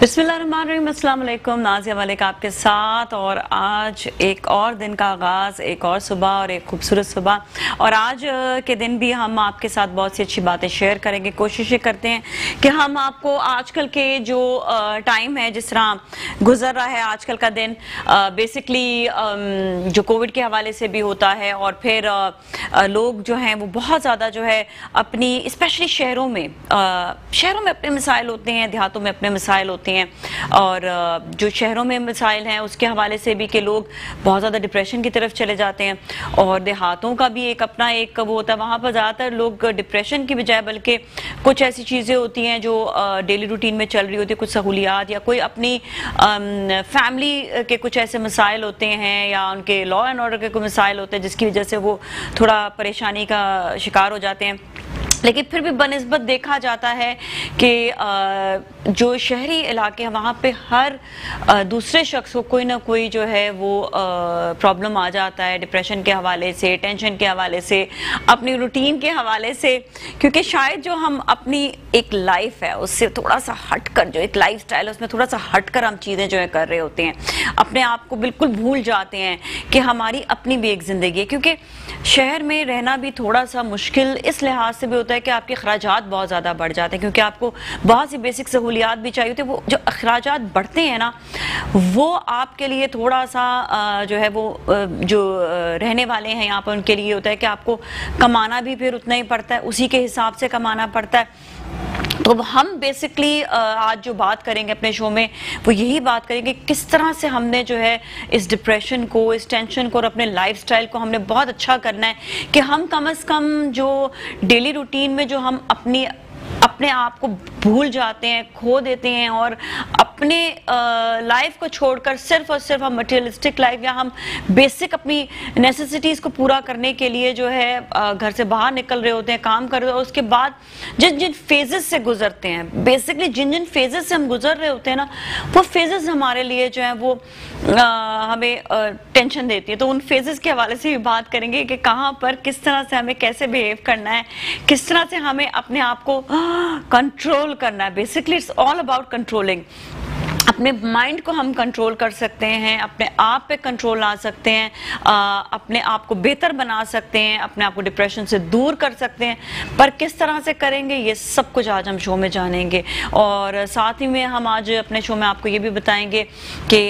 बिस्मिल्लाहिर्रहमानिर्रहीम, अस्सलाम वालेकुम। नाज़िया मलिक आपके साथ, और आज एक और दिन का आगाज़, एक और सुबह और एक खूबसूरत सुबह। और आज के दिन भी हम आपके साथ बहुत सी अच्छी बातें शेयर करेंगे। कोशिश करते हैं कि हम आपको आजकल के जो टाइम है, जिस तरह गुजर रहा है आजकल का दिन, बेसिकली जो कोविड के हवाले से भी होता है, और फिर लोग जो हैं वो बहुत ज़्यादा जो है अपनी, स्पेशली शहरों में अपने मसाइल होते हैं, देहातों में अपने मसाइल होते हैं। और जो शहरों में मसाइल हैं उसके हवाले से भी कि लोग बहुत ज़्यादा डिप्रेशन की तरफ चले जाते हैं, और देहातों का भी एक अपना एक वो होता है। वहाँ पर ज़्यादातर लोग डिप्रेशन की बजाय बल्कि कुछ ऐसी चीज़ें होती हैं जो डेली रूटीन में चल रही होती है, कुछ सहूलियात या कोई अपनी फैमिली के कुछ ऐसे मसाइल होते हैं, या उनके लॉ एंड ऑर्डर के कोई मसाइल होते हैं जिसकी वजह से वो थोड़ा परेशानी का शिकार हो जाते हैं। लेकिन फिर भी बनिस्बत देखा जाता है कि जो शहरी इलाके हैं वहाँ पे हर दूसरे शख्स को कोई ना कोई जो है वो प्रॉब्लम आ जाता है, डिप्रेशन के हवाले से, टेंशन के हवाले से, अपनी रूटीन के हवाले से। क्योंकि शायद जो हम अपनी एक लाइफ है उससे थोड़ा सा हटकर, जो एक लाइफ स्टाइल है उसमें थोड़ा सा हटकर हम चीज़ें जो है कर रहे होते हैं, अपने आप को बिल्कुल भूल जाते हैं कि हमारी अपनी भी एक ज़िंदगी है। क्योंकि शहर में रहना भी थोड़ा सा मुश्किल इस लिहाज से भी होता है कि आपके अखराजात बहुत ज़्यादा बढ़ जाते हैं, क्योंकि आपको बहुत सी बेसिक सहूलियात भी चाहिए होती है। वो जो अखराजात बढ़ते हैं ना, वो आपके लिए थोड़ा सा जो है वो जो रहने वाले हैं यहाँ पर उनके लिए होता है कि आपको कमाना भी फिर उतना ही पड़ता है, उसी के हिसाब से कमाना पड़ता है। तो हम बेसिकली आज जो बात करेंगे अपने शो में वो यही बात करेंगे किस तरह से हमने जो है इस डिप्रेशन को, इस टेंशन को और अपने लाइफस्टाइल को हमने बहुत अच्छा करना है कि हम कम से कम जो डेली रूटीन में जो हम अपने आप को भूल जाते हैं, खो देते हैं, और अपने लाइफ को छोड़कर सिर्फ और सिर्फ हम मटेरियलिस्टिक लाइफ या हम बेसिक अपनी नेसेसिटीज़ को पूरा करने के लिए जो है घर से बाहर निकल रहे होते हैं, काम कर रहे होते हैं। उसके बाद जिन जिन फेजेस से गुजरते हैं, बेसिकली जिन जिन फेजेस से हम गुजर रहे होते हैं ना, वो फेजेस हमारे लिए जो है वो हमें टेंशन देती है। तो उन फेजेस के हवाले से भी बात करेंगे कि कहाँ पर किस तरह से हमें कैसे बिहेव करना है, किस तरह से हमें अपने आप को कंट्रोल करना है। Basically it's all about controlling. अपने माइंड को हम कंट्रोल कर सकते हैं, अपने आप पे कंट्रोल ला सकते हैं, अपने आप को बेहतर बना सकते हैं, अपने आप को डिप्रेशन से दूर कर सकते हैं। पर किस तरह से करेंगे ये सब कुछ आज हम शो में जानेंगे। और साथ ही में हम आज अपने शो में आपको ये भी बताएंगे कि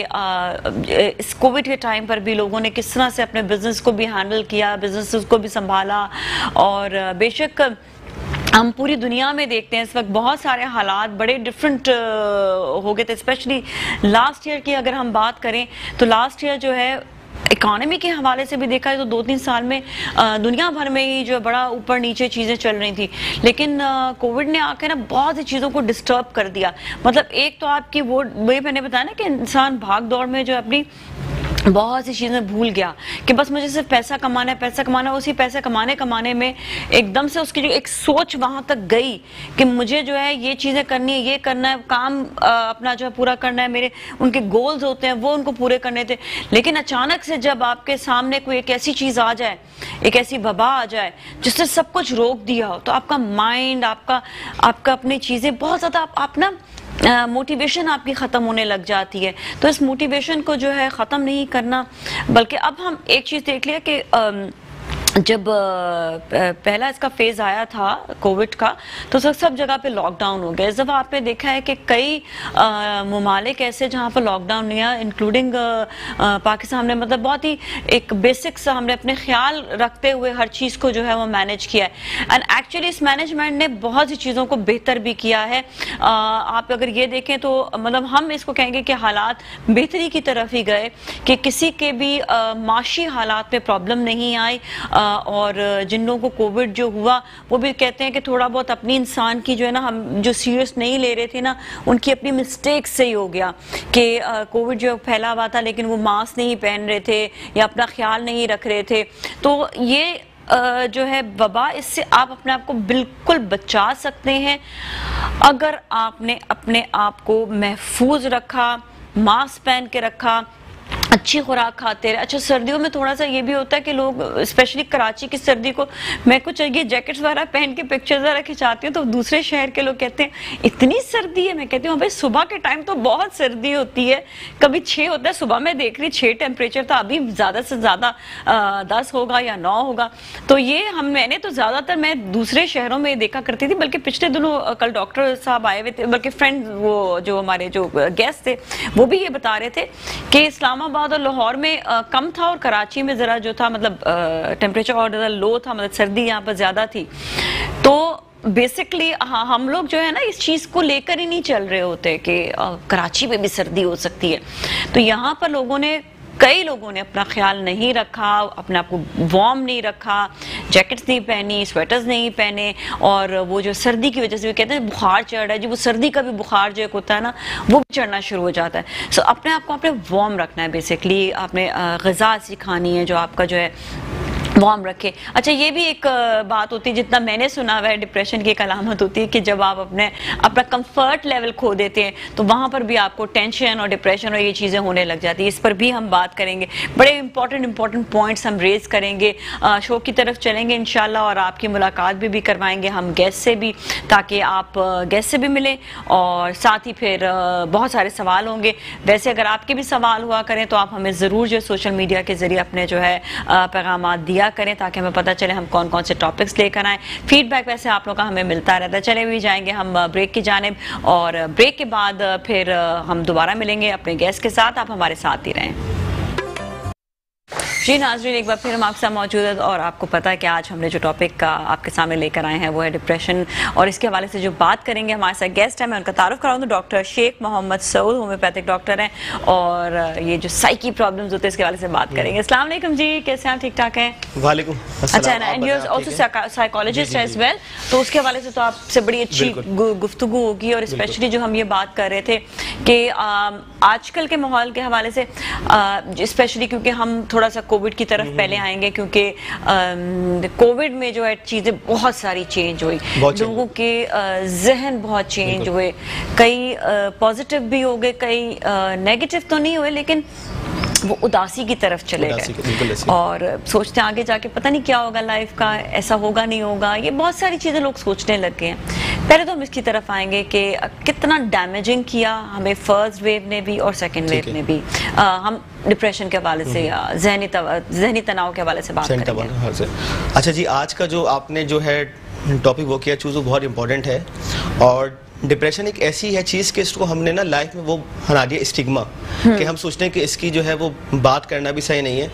इस कोविड के टाइम पर भी लोगों ने किस तरह से अपने बिजनेस को भी हैंडल किया, बिजनेस को भी संभाला। और बेशक हम पूरी दुनिया में देखते हैं इस वक्त बहुत सारे हालात बड़े डिफरेंट हो गए थे। स्पेशली लास्ट ईयर की अगर हम बात करें तो लास्ट ईयर जो है इकोनॉमी के हवाले से भी देखा है तो 2-3 साल में दुनिया भर में ही जो है बड़ा ऊपर नीचे चीज़ें चल रही थी। लेकिन कोविड ने आके ना बहुत सी चीज़ों को डिस्टर्ब कर दिया। मतलब एक तो आपकी वो मैंने बताया ना कि इंसान भाग दौड़ में जो अपनी बहुत सी चीज़ें भूल गया कि बस मुझे सिर्फ पैसा कमाना है, पैसा कमाना है। उसी पैसे कमाने में एकदम से उसकी जो एक सोच वहाँ तक गई कि मुझे जो है ये चीज़ें करनी है, ये करना है, काम अपना जो है पूरा करना है, मेरे उनके गोल्स होते हैं वो उनको पूरे करने थे। लेकिन अचानक से जब आपके सामने कोई एक ऐसी चीज़ आ जाए, एक ऐसी वबा आ जाए जिसने सब कुछ रोक दिया हो, तो आपका माइंड, आपका अपनी चीज़ें बहुत ज़्यादा आप ना मोटिवेशन आपकी ख़त्म होने लग जाती है। तो इस मोटिवेशन को जो है ख़त्म नहीं करना, बल्कि अब हम एक चीज़ देख लिया कि जब पहला इसका फेज आया था कोविड का तो सब जगह पे लॉकडाउन हो गया। इस दफ़ा आपने देखा है कि कई ममालिक ऐसे जहाँ पर लॉकडाउन नहीं है, इंक्लूडिंग पाकिस्तान ने, मतलब बहुत ही एक बेसिक्स हमने अपने ख्याल रखते हुए हर चीज़ को जो है वो मैनेज किया है। एंड एक्चुअली इस मैनेजमेंट ने बहुत सी चीज़ों को बेहतर भी किया है। आप अगर ये देखें तो मतलब हम इसको कहेंगे कि हालात बेहतरी की तरफ ही गए, कि किसी के भी माशी हालात में प्रॉब्लम नहीं आई। और जिन लोगों को कोविड जो हुआ वो भी कहते हैं कि थोड़ा बहुत अपनी इंसान की जो है ना, हम जो सीरियस नहीं ले रहे थे ना, उनकी अपनी मिस्टेक से ही हो गया कि कोविड जो फैला हुआ था लेकिन वो मास्क नहीं पहन रहे थे या अपना ख्याल नहीं रख रहे थे। तो ये जो है वबा, इससे आप अपने आप को बिल्कुल बचा सकते हैं अगर आपने अपने आप को महफूज रखा, मास्क पहन के रखा, अच्छी खुराक खाते रहे। अच्छा, सर्दियों में थोड़ा सा ये भी होता है कि लोग स्पेशली कराची की सर्दी को, मैं कुछ ये जैकेट्स वगैरह पहन के पिक्चर्स वगैरह खिंचाती हूँ तो दूसरे शहर के लोग कहते हैं इतनी सर्दी है। मैं कहती हूँ भाई सुबह के टाइम तो बहुत सर्दी होती है, कभी 6 होता है, सुबह में देख रही 6 टेम्परेचर था, अभी ज्यादा से ज्यादा 10 होगा या 9 होगा। तो ये मैंने तो ज्यादातर मैं दूसरे शहरों में देखा करती थी, बल्कि पिछले दिनों कल डॉक्टर साहब आए हुए थे, बल्कि फ्रेंड वो जो हमारे जो गेस्ट थे वो भी ये बता रहे थे कि इस्लामाबाद और लाहौर में कम था और कराची में जरा जो था मतलब टेम्परेचर और ज्यादा लो था, मतलब सर्दी यहाँ पर ज्यादा थी। तो बेसिकली हाँ, हम लोग जो है ना इस चीज को लेकर ही नहीं चल रहे होते कि कराची में भी सर्दी हो सकती है। तो यहाँ पर कई लोगों ने अपना ख्याल नहीं रखा, अपने आप को वार्म नहीं रखा, जैकेट्स नहीं पहनी, स्वेटर्स नहीं पहने, और वो जो सर्दी की वजह से भी कहते हैं बुखार चढ़ रहा है, जो वो सर्दी का भी बुखार जो एक होता है ना वो भी चढ़ना शुरू हो जाता है। सो अपने आप को आपने वार्म रखना है, बेसिकली आपने ग़िज़ा ऐसी खानी है जो आपका जो है वार्म रखे। अच्छा, ये भी एक बात होती है, जितना मैंने सुना हुआ है डिप्रेशन की एक अलामत होती है कि जब आप अपना कंफर्ट लेवल खो देते हैं तो वहां पर भी आपको टेंशन और डिप्रेशन और ये चीजें होने लग जाती है। इस पर भी हम बात करेंगे, बड़े इंपॉर्टेंट पॉइंट्स हम रेज करेंगे, शो की तरफ चलेंगे इंशाल्लाह, और आपकी मुलाकात भी करवाएंगे हम गेस्ट से भी, ताकि आप गेस्ट से भी मिलें, और साथ ही फिर बहुत सारे सवाल होंगे। वैसे अगर आपके भी सवाल हुआ करें तो आप हमें जरूर जो सोशल मीडिया के जरिए अपने जो है पैगाम दिया करें, ताकि हमें पता चले हम कौन कौन से टॉपिक्स लेकर आए। फीडबैक वैसे आप लोगों का हमें मिलता रहता है। चले भी जाएंगे हम ब्रेक की जानिब, और ब्रेक के बाद फिर हम दोबारा मिलेंगे अपने गेस्ट के साथ। आप हमारे साथ ही रहें। जी नाज़रीन, एक बार फिर हम आपके साथ मौजूद है, और आपको पता है कि आज हमने जो टॉपिक आपके सामने लेकर आए हैं वो है डिप्रेशन, और इसके हवाले से जो बात करेंगे हमारे साथ गेस्ट है, मैं उनका तारुफ कराऊँ तो doctor Sheikh Mohammad Saud homeopathic doctor हैं, और ये जो साइकी प्रॉब्लम्स होते हैं इसके हवाले से बात करेंगे। अस्सलाम वालेकुम जी, कैसे हैं? ठीक ठाक हैं? वालेकुम अस्सलाम। अच्छा, and you are also psychologist as well, तो उसके हवाले से तो आपसे बड़ी अच्छी गुफ्तगू होगी, और स्पेशली जो हम ये बात कर रहे थे कि आजकल के माहौल के हवाले से, स्पेशली क्योंकि हम थोड़ा सा कोविड की तरफ पहले आएंगे, क्योंकि कोविड में जो है चीजें बहुत सारी चेंज हुई, लोगों के जहन बहुत चेंज हुए, कई पॉजिटिव भी हो गए, कई नेगेटिव तो नहीं हुए, लेकिन वो उदासी की तरफ चले गए, और सोचते हैं आगे जाके पता नहीं क्या होगा लाइफ का, ऐसा होगा नहीं होगा, ये बहुत सारी चीजें लोग सोचने लग गए हैं। पहले तो हम इसकी तरफ आएंगे कि कितना डैमेजिंग किया हमें फर्स्ट वेव ने भी और सेकंड वेव ने भी। हम डिप्रेशन के हवाले से या जहनी तनाव के हवाले से बात करेंगे। अच्छा जी, आज का जो आपने जो है टॉपिक वो किया चूज, वो बहुत इंपॉर्टेंट है, और डिप्रेशन एक ऐसी है चीज़ कि इसको हमने ना लाइफ में वो हटा दिया स्टिग्मा, कि हम सोचते हैं कि इसकी जो है वो बात करना भी सही नहीं है।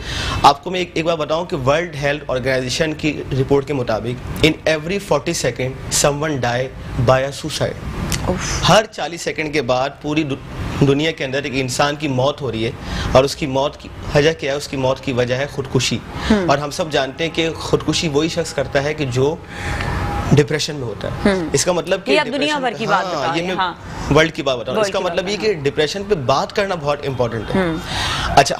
आपको मैं एक बार बताऊं कि वर्ल्ड हेल्थ ऑर्गेनाइजेशन की रिपोर्ट के मुताबिक in every 40 second someone die by a suicide. हर 40 सेकेंड के बाद पूरी दुनिया के अंदर एक इंसान की मौत हो रही है, और उसकी मौत की वजह क्या है? उसकी मौत की वजह है खुदकुशी। और हम सब जानते हैं कि खुदकुशी वही शख्स करता है कि जो डिप्रेशन में होता है। इसका मतलब कि दुनिया भर की बात बता रहे हैं, वर्ल्ड की बात बता रहा हूं। इसका मतलब ये कि डिप्रेशन पे बात करना बहुत इंपॉर्टेंट है। अच्छा,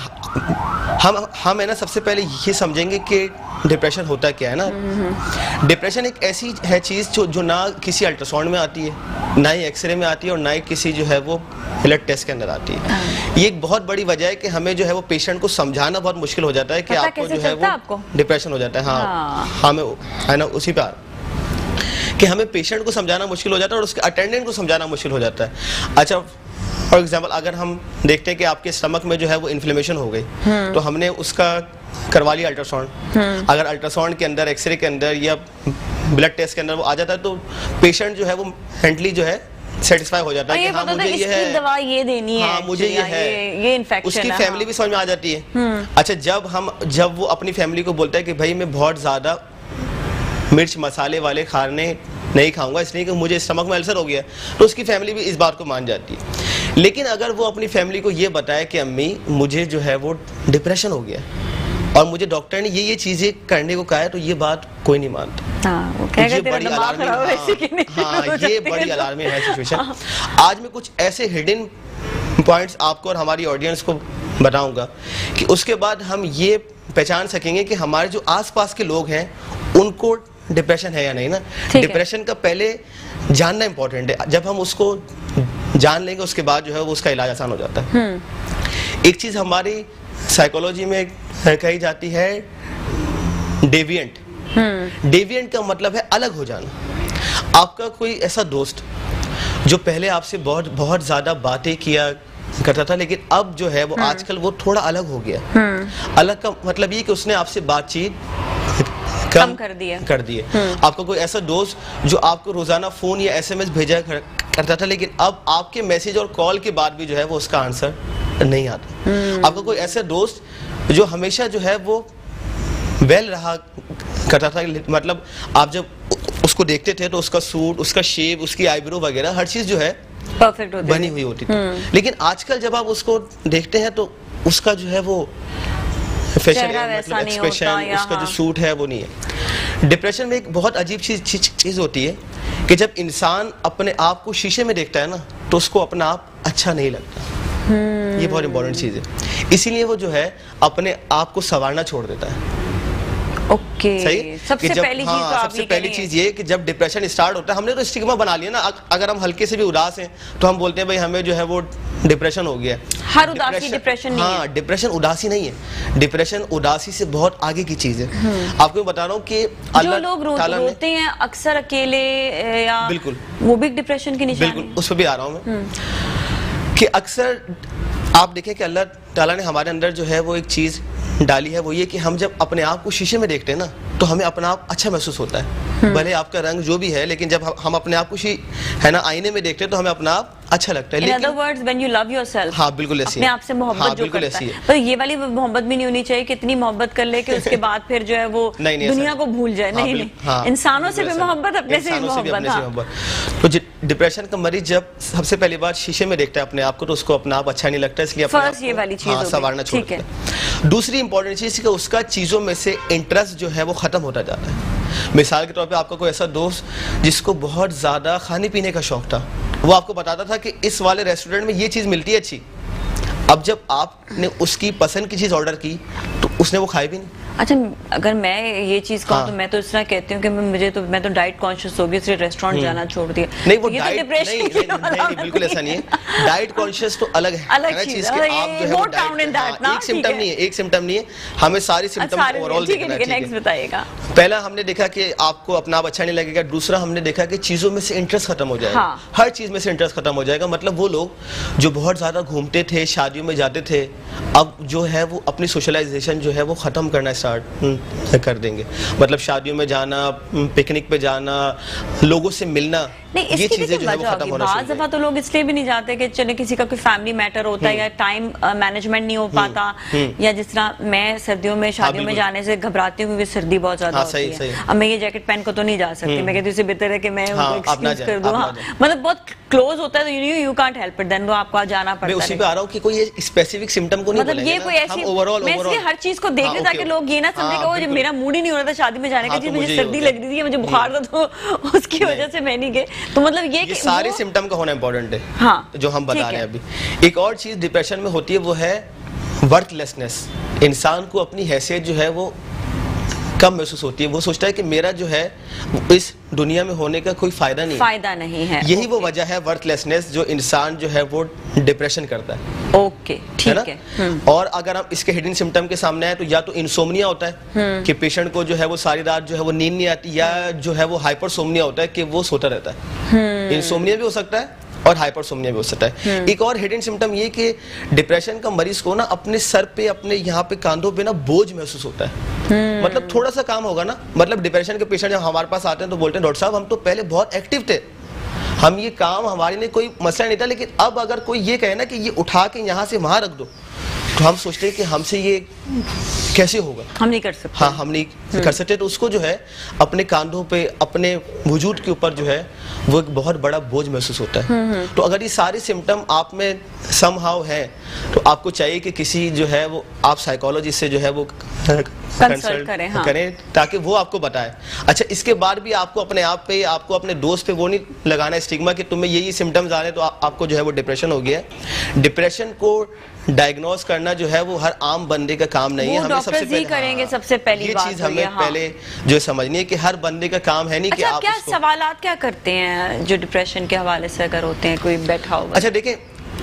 हम है ना सबसे पहले ये समझेंगे कि डिप्रेशन होता क्या है ना। डिप्रेशन एक ऐसी है चीज जो ना किसी अल्ट्रासाउंड में आती है, ना ही एक्सरे में आती है, और ना ही किसी जो है वो ब्लड टेस्ट के अंदर आती है। ये एक बहुत बड़ी वजह है कि हमें जो है वो पेशेंट को समझाना बहुत मुश्किल हो जाता है कि आपको जो है वो डिप्रेशन हो जाता है। हाँ, हमें है ना उसी पर कि हमें पेशेंट को समझाना मुश्किल हो जाता है और उसके अटेंडेंट को समझाना मुश्किल हो जाता है। अच्छा, फॉर एग्जांपल अगर हम देखते हैं कि आपके स्टमक में जो है वो इन्फ्लेमेशन हो गई, तो हमने उसका करवा लिया अल्ट्रासाउंड। अगर अल्ट्रासाउंड के अंदर, एक्सरे के अंदर या ब्लड टेस्ट के अंदर वो आ जाता है, तो पेशेंट जो है वो मेंटली जो है सेटिस्फाई हो जाता है कि हाँ मुझे ये है, दवा ये देनी है, हाँ मुझे ये है, ये इन्फेक्शन उसकी फैमिली भी समझ में आ जाती है। अच्छा, जब वो अपनी फैमिली को बोलता है कि भाई मैं बहुत ज्यादा मिर्च मसाले वाले खाने नहीं खाऊंगा इसलिए कि मुझे स्टमक में अल्सर हो गया, तो उसकी फैमिली भी इस बात को मान जाती है। लेकिन अगर वो अपनी फैमिली को ये बताए कि अम्मी मुझे जो है वो डिप्रेशन हो गया और मुझे डॉक्टर ने ये चीजें करने को कहा है, तो ये बात कोई नहीं मानता। ये बड़ी अलार्मिंग है सिचुएशन। आज मैं कुछ ऐसे हिडन पॉइंट्स आपको और हमारी ऑडियंस को बताऊंगा कि उसके बाद हम ये पहचान सकेंगे कि हमारे जो आसपास के लोग हैं उनको डिप्रेशन है या नहीं ना। डिप्रेशन का पहले जानना इंपॉर्टेंट है। जब हम उसको जान लेंगे उसके बाद जो है वो उसका इलाज आसान हो जाता है। एक चीज हमारी साइकोलॉजी में कही जाती है डेविएंट। डेविएंट का मतलब है अलग हो जाना। आपका कोई ऐसा दोस्त जो पहले आपसे बहुत बहुत ज्यादा बातें किया करता था, लेकिन अब जो है वो आजकल वो थोड़ा अलग हो गया। अलग का मतलब ये कि उसने आपसे बातचीत कम कर दिए। आपका कोई ऐसा दोस्त जो आपको रोजाना फोन या एसएमएस भेजा करता था, लेकिन अब आपके मैसेज और कॉल के बाद भी जो है वो उसका आंसर नहीं आता। आपका कोई ऐसा दोस्त जो हमेशा जो है वो वेल रहा करता था, मतलब आप जब उसको देखते थे तो उसका सूट, उसका शेव, उसकी आईब्रो वगैरह हर चीज जो है परफेक्ट बनी हुई होती थी। लेकिन आजकल जब आप उसको देखते हैं तो उसका जो है वो फैशन मतलब एक्सप्रेशन, उसका जो सूट है वो नहीं है। डिप्रेशन में एक बहुत अजीब चीज होती है कि जब इंसान अपने आप को शीशे में देखता है ना तो उसको अपना आप अच्छा नहीं लगता। ये बहुत इंपॉर्टेंट चीज है। इसीलिए वो जो है अपने आप को संवारना छोड़ देता है। ओके, सबसे पहली चीज तो सबसे पहली चीज ये कि जब डिप्रेशन स्टार्ट होता है, हमने तो स्टिग्मा बना लिया ना। अगर हम हल्के से भी उदास हैं तो हम बोलते हैं भाई हमें जो है वो डिप्रेशन हो गया। हर उदासी डिप्रेशन नहीं है। डिप्रेशन उदासी नहीं है। डिप्रेशन उदासी से बहुत आगे की चीज है। आपको मैं बता रहा हूँ कि जो लोग रोते हैं अक्सर अकेले या बिल्कुल वो भी डिप्रेशन की निशानी। बिल्कुल उस पर भी आ रहा हूँ मैं कि अक्सर आप देखें कि अल्लाह ताला ने हमारे अंदर जो है वो एक चीज डाली है, वो ये कि हम जब अपने आप को शीशे में देखते हैं ना तो हमें अपना आप अच्छा महसूस होता है। भले आपका रंग जो भी है, लेकिन जब हम अपने आप को है ना आईने में देखते हैं तो हमें अपना आप अच्छा लगता है। In other words, when you love yourself, हाँ बिल्कुल ऐसी अपने आप से मोहब्बत जो करता है। पर ये वाली मोहब्बत भी नहीं होनी चाहिए कि इतनी मोहब्बत कर ले कि उसके बाद फिर जो है वो दुनिया को भूल जाए। नहीं, इंसानों से भी मोहब्बत, अपने से भी मोहब्बत। तो डिप्रेशन का मरीज जब सबसे पहली बार शीशे में देखता है अपने आप को तो उसको अपना आप अच्छा नहीं लगता, इसलिए फर्स्ट ये वाली चीज संवारना छोड़ता है। दूसरी इंपॉर्टेंट चीज कि उसका चीजों में से इंटरेस्ट जो है वो खत्म होता जाता है। मिसाल के तौर पे आपका कोई ऐसा दोस्त जिसको बहुत ज्यादा खाने पीने का शौक था, वो आपको बताता था कि इस वाले रेस्टोरेंट में ये चीज मिलती है अच्छी। अब जब आपने उसकी पसंद की चीज ऑर्डर की तो उसने वो खाई भी नहीं। अच्छा, अगर मैं ये चीज कहूँ तो मैं तो इस तरह कहती हूँ कि मैं तो डाइट कॉन्शियस हो गई, इसलिए रेस्टोरेंट जाना छोड़ दिया। नहीं, वो ये डाइट तो डिप्रेशन नहीं, बिल्कुल ऐसा नहीं है। डाइट कॉन्शियस तो अलग है, अलग चीज है। आप जो है वो एक सिम्टम नहीं है, एक सिम्टम नहीं है, हमें सारी सिम्टम ओवरऑल देखना है। नेक्स्ट बताइएगा। पहला हमने देखा कि आपको अपना आप अच्छा नहीं लगेगा। दूसरा हमने देखा कि चीजों में से इंटरेस्ट खत्म हो जाएगा। हर चीज में से इंटरेस्ट खत्म हो जाएगा। मतलब वो लोग जो बहुत ज्यादा घूमते थे, शादियों में जाते थे, अब जो है वो अपनी सोशलाइजेशन जो है वो खत्म करना स्टार्ट कर देंगे। मतलब शादियों में जाना, पिकनिक पे जाना, लोगों से मिलना, ये चीजें जो है वो खत्म होना शुरू। बाज़ दफा तो लोग इसलिए भी नहीं जाते कि चले किसी का कोई फैमिली मैटर होता है या टाइम मैनेजमेंट नहीं हो पाता, या जिस तरह मैं सर्दियों में शादियों में जाने से घबराती हूँ क्योंकि सर्दी बहुत ज्यादा होती है। अब मैं ये जैकेट पहन कर तो नहीं जा सकती, मैं कहती हूँ इससे बेहतर है कि मैं एक्सक्यूज कर दूं। मतलब बहुत क्लोज होता है तो you can't help it, then वो आपको जाना पड़ता है। मैं उसी पे आ रहा हूँ कि कोई स्पेसिफिक सिम्टम को नहीं मतलब ये कोई ऐसी मैं इसलिए हर चीज को देख रही ताकि लोग ये ना समझे कि मेरा मूड ही नहीं हो रहा था शादी में जाने का, जी मुझे सर्दी लग रही थी, मुझे बुखार था तो उसकी वजह से मैं नहीं गई। तो मतलब ये कि सारे सिम्टम का होना इंपॉर्टेंट है। हाँ, जो हम बता रहे हैं अभी। एक और चीज डिप्रेशन में होती है वो है वर्थलेसनेस। इंसान को अपनी हैसियत जो है वो कम महसूस होती है। वो सोचता है कि मेरा जो है इस दुनिया में होने का कोई फायदा नहीं है। यही वो वजह है वर्थलेसनेस जो इंसान जो है वो डिप्रेशन करता है। ओके, ठीक है। और अगर हम इसके हिडन सिम्टम के सामने आए तो या तो इंसोम्निया होता है कि पेशेंट को जो है वो सारी रात जो है वो नींद नहीं आती, या जो है वो हाइपरसोम्निया होता है कि वो सोता रहता है। इंसोम्निया भी हो सकता है और हाइपरसोम्निया भी हो सकता है। एक और हिडन सिम्टम ये कि डिप्रेशन का मरीज को ना अपने सर पे, अपने यहाँ पे कांधों पे ना बोझ महसूस होता है। मतलब थोड़ा सा काम होगा ना, मतलब डिप्रेशन के पेशेंट जब हमारे पास आते हैं तो बोलते हैं डॉक्टर साहब हम तो पहले बहुत एक्टिव थे, हम ये काम हमारे लिए कोई मसला नहीं था, लेकिन अब अगर कोई ये कहे ना कि ये उठा के यहाँ से वहां रख दो तो हम सोचते हैं कि हमसे ये कैसे होगा, हम नहीं कर सकते। हाँ, हम नहीं कर सकते। तो उसको जो है अपने कांधों पे, अपने वजूद के ऊपर जो है वो एक बहुत बड़ा बोझ महसूस होता है। तो अगर ये सारे सिम्टम आप में समहाउ है तो आपको चाहिए कि किसी जो है वो आप साइकोलॉजिस्ट से जो है वो कंसल्ट करें ताकि वो आपको बताए। अच्छा, इसके बाद भी आपको अपने आप पे, आपको अपने दोस्त पे वो नहीं लगाना स्टिग्मा कि तुम्हें यही सिम्टम्स आ रहे हैं तो आपको जो है वो डिप्रेशन हो गया है। डिप्रेशन को डायग्नोस करना जो है वो हर आम बंदे का काम नहीं है। हमें सबसे पहले करेंगे, सबसे पहली बात चीज हमें पहले जो समझनी है कि हर बंदे का काम है नहीं कि आप क्या सवालात क्या करते हैं जो डिप्रेशन के हवाले से अगर होते हैं, कोई बैठा होगा। अच्छा देखिए,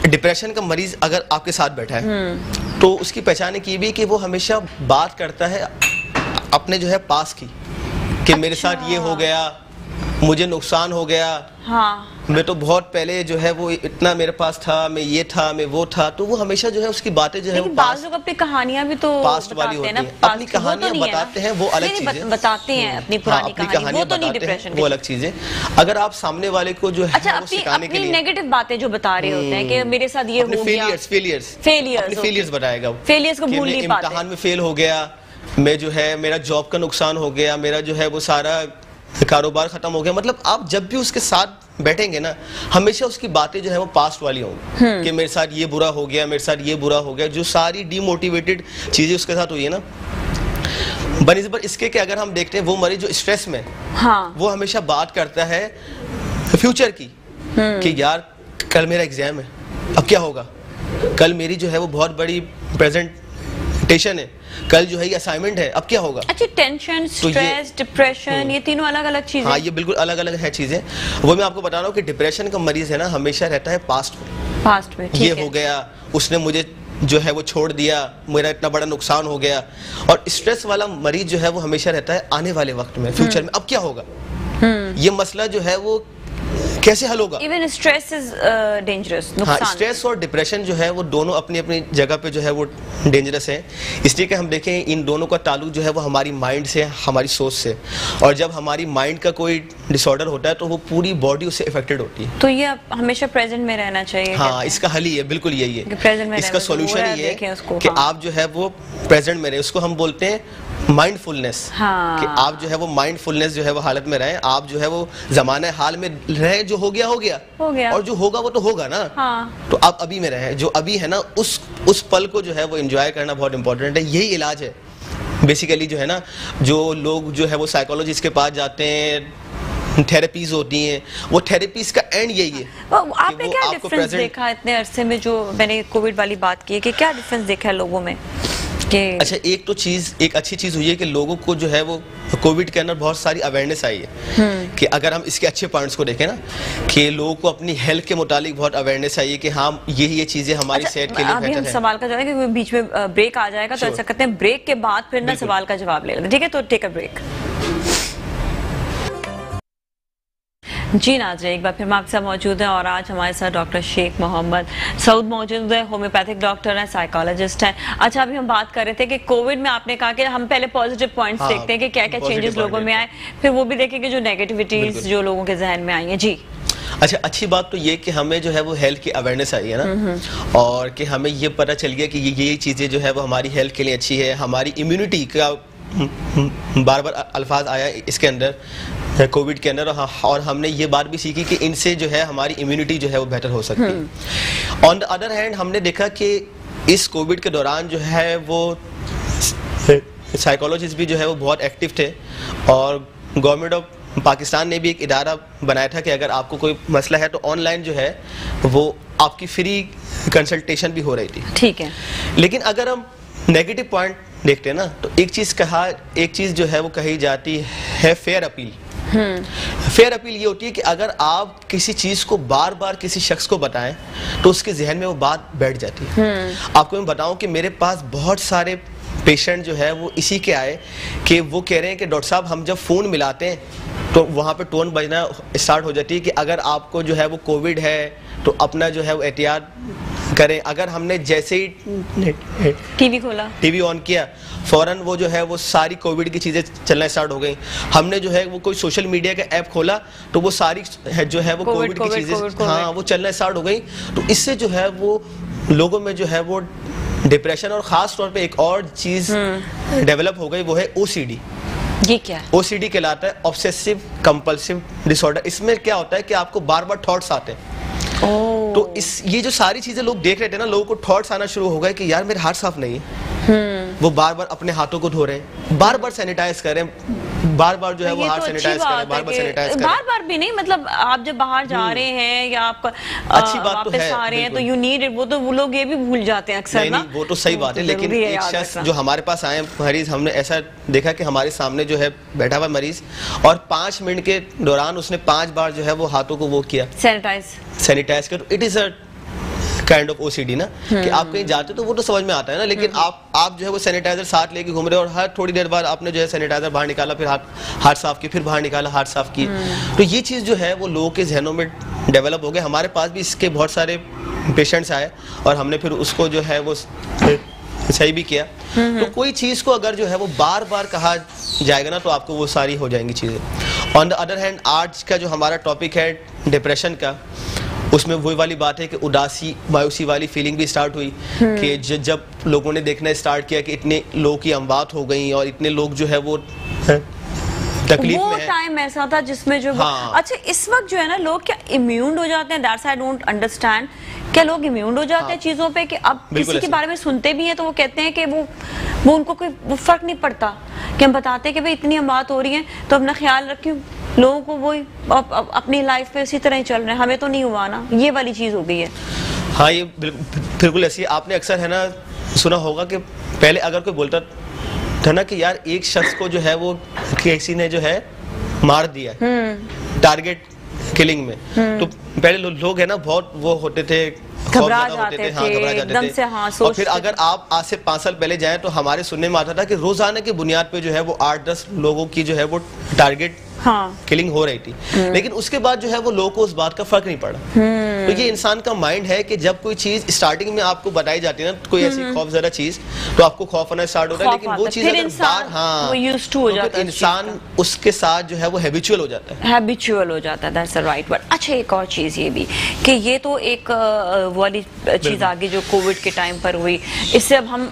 डिप्रेशन का मरीज अगर आपके साथ बैठा है तो उसकी पहचान की भी कि वो हमेशा बात करता है अपने जो है पास की, कि मेरे साथ ये हो गया, मुझे नुकसान हो गया, हाँ, मैं तो बहुत पहले जो है वो इतना मेरे पास था, मैं ये था, मैं वो था, तो वो हमेशा जो है उसकी बातें जो है वो बाज़ लोग अपनी कहानियां भी तो पास्ट वाली होती हैं, अपनी कहानियां बताते हैं, वो अलग चीज है, बताते हैं अपनी पुरानी कहानी, वो तो नहीं डिप्रेशन, वो अलग चीज है। अगर आप सामने वाले को जो है अच्छा अपनी नेगेटिव बातें जो बता रहे होते हैं कि मेरे साथ ये हो गया, फेलियर्स बताएगा, फेलियर्स को भूल नहीं पाते, इम्तिहान में फेल हो गया, मैं जो है मेरा जॉब का नुकसान हो गया, मेरा जो है वो सारा कारोबार खत्म हो गया। मतलब आप जब भी उसके साथ बैठेंगे ना, हमेशा उसकी बातें जो है वो पास्ट वाली होंगी, कि मेरे साथ ये बुरा हो गया, मेरे साथ ये बुरा हो गया, जो सारी डीमोटिवेटेड चीजें उसके साथ हुई है ना, बनिस्बत इसके कि अगर हम देखते हैं वो मरीज जो स्ट्रेस में, हाँ, वो हमेशा बात करता है फ्यूचर की, कि यार कल मेरा एग्जाम है, अब क्या होगा, कल मेरी जो है वो बहुत बड़ी प्रेजेंटेशन है, कल जो है ये असाइनमेंट है, अब क्या होगा। अच्छा, टेंशन, स्ट्रेस, डिप्रेशन, ये तीनों अलग अलग चीजें, हाँ, ये बिल्कुल अलग अलग है चीजें। वो मैं आपको बता रहा हूँ कि डिप्रेशन का मरीज है ना, हमेशा रहता है पास्ट में, ये हो गया, उसने मुझे जो है वो छोड़ दिया, मेरा इतना बड़ा नुकसान हो गया। और स्ट्रेस वाला मरीज जो है वो हमेशा रहता है आने वाले वक्त में, फ्यूचर में, अब क्या होगा, ये मसला जो है वो कैसे हल होगा। Even stress is dangerous. हाँ, स्ट्रेस और डिप्रेशन जो है वो दोनों अपनी अपनी जगह पे जो है वो डेंजरस है, इसलिए कि हम देखें इन दोनों का ताल्लुक जो है वो हमारी माइंड से, हमारी सोच से, और जब हमारी माइंड का कोई डिसऑर्डर होता है तो वो पूरी बॉडी उससे इफेक्टेड होती है। तो ये हमेशा प्रेजेंट में रहना चाहिए। हाँ, इसका हल ही है, बिल्कुल यही है, इसका सोल्यूशन ही है कि आप जो है वो प्रेजेंट में रहे, उसको हम बोलते हैं माइंडफुलनेस। हाँ। कि आप जो है वो माइंडफुलनेस जो है वो हालत में रहें, आप जो है वो जमाने हाल में रहें, जो हो गया और जो होगा वो तो होगा ना। हाँ। तो आप अभी में रहें, जो अभी है ना उस पल को जो है वो एंजॉय करना बहुत इंपॉर्टेंट है। यही इलाज है बेसिकली, जो है ना, जो लोग जो है वो साइकोलॉजिस्ट के पास जाते हैं, थेरेपीज होती हैं, वो थेरेपीज का एंड यही है। आपने क्या डिफरेंस देखा इतने अरसे में, जो मैंने कोविड वाली बात की है, कि क्या डिफरेंस देखा है लोगों में? अच्छा, एक अच्छी चीज हुई है कि लोगों को जो है वो कोविड के अंदर बहुत सारी अवेयरनेस आई है, कि अगर हम इसके अच्छे पॉइंट्स को देखें ना, कि लोगों को अपनी हेल्थ के मुतालिक बहुत अवेयरनेस आई है कि हाँ ये चीजें हमारी सेहत के लिए बेहतर है। अभी हम सवाल का जवाब, क्योंकि बीच में ब्रेक आ जाएगा, तो ऐसा करते हैं ब्रेक के बाद फिर ना सवाल का जवाब ले लेते हैं, ठीक है? तो टेक अ ब्रेक। जी नाज़रीन, एक बार फिर हम आपके साथ मौजूद हैं, और आज हमारे साथ डॉक्टर शेख मोहम्मद सऊद मौजूद है, होम्योपैथिक डॉक्टर हैं, साइकोलॉजिस्ट हैं। अच्छा, अभी हम बात कर रहे थे कि कोविड में आपने कहा कि हम पहले पॉजिटिव पॉइंट्स देखते हैं कि क्या क्या चेंजेस लोगों में आए, फिर वो भी देखेंगे जो नेगेटिविटीज जो लोगों के जहन में आई है। जी अच्छा, अच्छी बात तो ये कि हमें जो है वो हेल्थ की अवेयरनेस आई है ना, और कि हमें ये पता चल गया कि ये चीज़ें जो है वो हमारी हेल्थ के लिए अच्छी है, हमारी इम्यूनिटी का बार बार अल्फाज आया इसके अंदर कोविड के अंदर, और हमने ये बात भी सीखी कि इनसे जो है हमारी इम्यूनिटी जो है वो बेहतर हो सकती है। ऑन द अदर हैंड हमने देखा कि इस कोविड के दौरान जो है वो साइकोलॉजिस्ट भी जो है वो बहुत एक्टिव थे, और गवर्नमेंट ऑफ पाकिस्तान ने भी एक इदारा बनाया था कि अगर आपको कोई मसला है तो ऑनलाइन जो है वो आपकी फ्री कंसल्टेशन भी हो रही थी। ठीक है, लेकिन अगर हम नेगेटिव पॉइंट देखते हैं ना, तो एक चीज जो है वो कही जाती है फेयर अपील। फेयर अपील ये होती है कि अगर आप किसी चीज को बार बार किसी शख्स को बताएं तो उसके जहन में वो बात बैठ जाती है। आपको मैं बताऊं कि मेरे पास बहुत सारे पेशेंट जो है वो इसी के आए कि वो कह रहे हैं कि डॉक्टर साहब, हम जब फोन मिलाते हैं तो वहाँ पे टोन बजना स्टार्ट हो जाती है कि अगर आपको जो है वो कोविड है तो अपना जो है वो एहतियात करें। अगर हमने जैसे ही टीवी ऑन किया, फौरन वो जो है वो सारी कोविड की चीजें चलना स्टार्ट हो गई। हमने जो है वो कोई सोशल मीडिया का ऐप खोला तो वो सारी जो है वो कोविड की चीजें हाँ वो चलना स्टार्ट हो गई। तो इससे जो है वो लोगों में जो है वो डिप्रेशन और खास तौर पे एक और चीज डेवलप हो गई, वो है ओसीडी। ये क्या है? ओसीडी कहलाता है ऑब्सेसिव कंपल्सिव डिसऑर्डर। इसमें क्या होता है कि आपको बार बार थॉट्स आते हैं। तो ये जो सारी चीजें लोग देख रहे थे ना, लोगों को थॉट्स आना शुरू हो गए कि यार मेरे हाथ साफ नहीं है। वो बार बार अपने हाथों को धो रहे हैं, बार बार सैनिटाइज करें, बार बार जो है वो हाथ सैनिटाइज करें, बार बार सैनिटाइज करें। बार बार भी नहीं, मतलब आप जब बाहर जा रहे हैं या आप अच्छी बात तो है, आ रहे हैं तो यू नीड इट। वो लोग ये भी भूल जाते हैं अक्सर ना। वो तो सही बात है, लेकिन एक शख्स जो हमारे पास आए मरीज, हमने ऐसा देखा कि हमारे सामने जो है बैठा हुआ मरीज, और 5 मिनट के दौरान उसने 5 बार जो है वो हाथों को वो किया, सैनिटाइज किया। तो it is a kind of OCD ना, कि आप कहीं जाते हो तो वो तो समझ में आता है ना, लेकिन आप जो है वो सैनिटाइजर साथ लेके घूम रहे हो और हर थोड़ी देर बाद आपने जो है सैनिटाइजर बाहर निकाला, फिर हाथ साफ किए, फिर बाहर निकाला, हाथ साफ किए। तो ये चीज़ जो है वो लोगों के जहनों में डेवलप हो गया। हमारे पास भी इसके बहुत सारे पेशेंट्स आए और हमने फिर उसको जो है वो सही भी किया। तो कोई चीज़ को अगर जो है वो बार बार कहा जाएगा ना तो आपको वो सारी हो जाएंगी चीज़ें। ऑन द अदर हैंड आज का जो हमारा टॉपिक है डिप्रेशन का, उसमें वही वाली बात है कि उदासी मायूसी वाली फीलिंग भी स्टार्ट हुई कि जब लोगों ने देखना स्टार्ट किया कि इतने लोगों की अमवात हो गई और इतने लोग जो है वो तकलीफ में है। टाइम ऐसा था जिसमें जो अच्छा इस वक्त जो है ना लोग क्या इम्यून हो जाते हैं, दैट्स आई डोंट अंडरस्टैंड। क्या लोग इम्यून हो जाते हैं चीजों पे कि अब किसी के बारे में सुनते भी हैं तो वो कहते हैं कि वो उनको कोई फर्क नहीं पड़ता, कि हम बताते हैं कि भाई इतनी बात हो रही है तो अपना ख्याल रखें, लोगों को वो अपनी लाइफ में इसी तरह ही चल रहे हैं, हमें तो नहीं हुआ ना, ये वाली चीज हो गई है। हाँ ये बिल्कुल ऐसी। आपने अक्सर है ना सुना होगा कि पहले अगर कोई बोलता था ना कि यार एक शख्स को जो है वो किसी ने जो है मार दिया टारगेट किलिंग में, तो पहले लोग है ना बहुत वो होते थे, घबरा जाते थे, एकदम से हाँ सोचते। और फिर अगर आप आज से 5 साल पहले जाएं तो हमारे सुनने में आता था कि रोजाना की बुनियाद पे जो है वो 8-10 लोगों की जो है वो टारगेट किलिंग हो रही थी। लेकिन उसके बाद जो है वो लोगों को उस बात का फर्क नहीं पड़ा। तो ये इंसान का माइंड है कि जब कोई चीज स्टार्टिंग में आपको बताई जाती है ना कोई ऐसी खौफजदा चीज, तो आपको खौफ होना स्टार्ट होता है, लेकिन वो चीज इंसान उसके साथ जो है वो हैबिचुअल हो जाता है, दैट्स राइट वर्ड। अच्छा एक और चीज ये भी कि ये तो एक वाली चीज आगे जो कोविड के टाइम पर हुई, इससे अब हम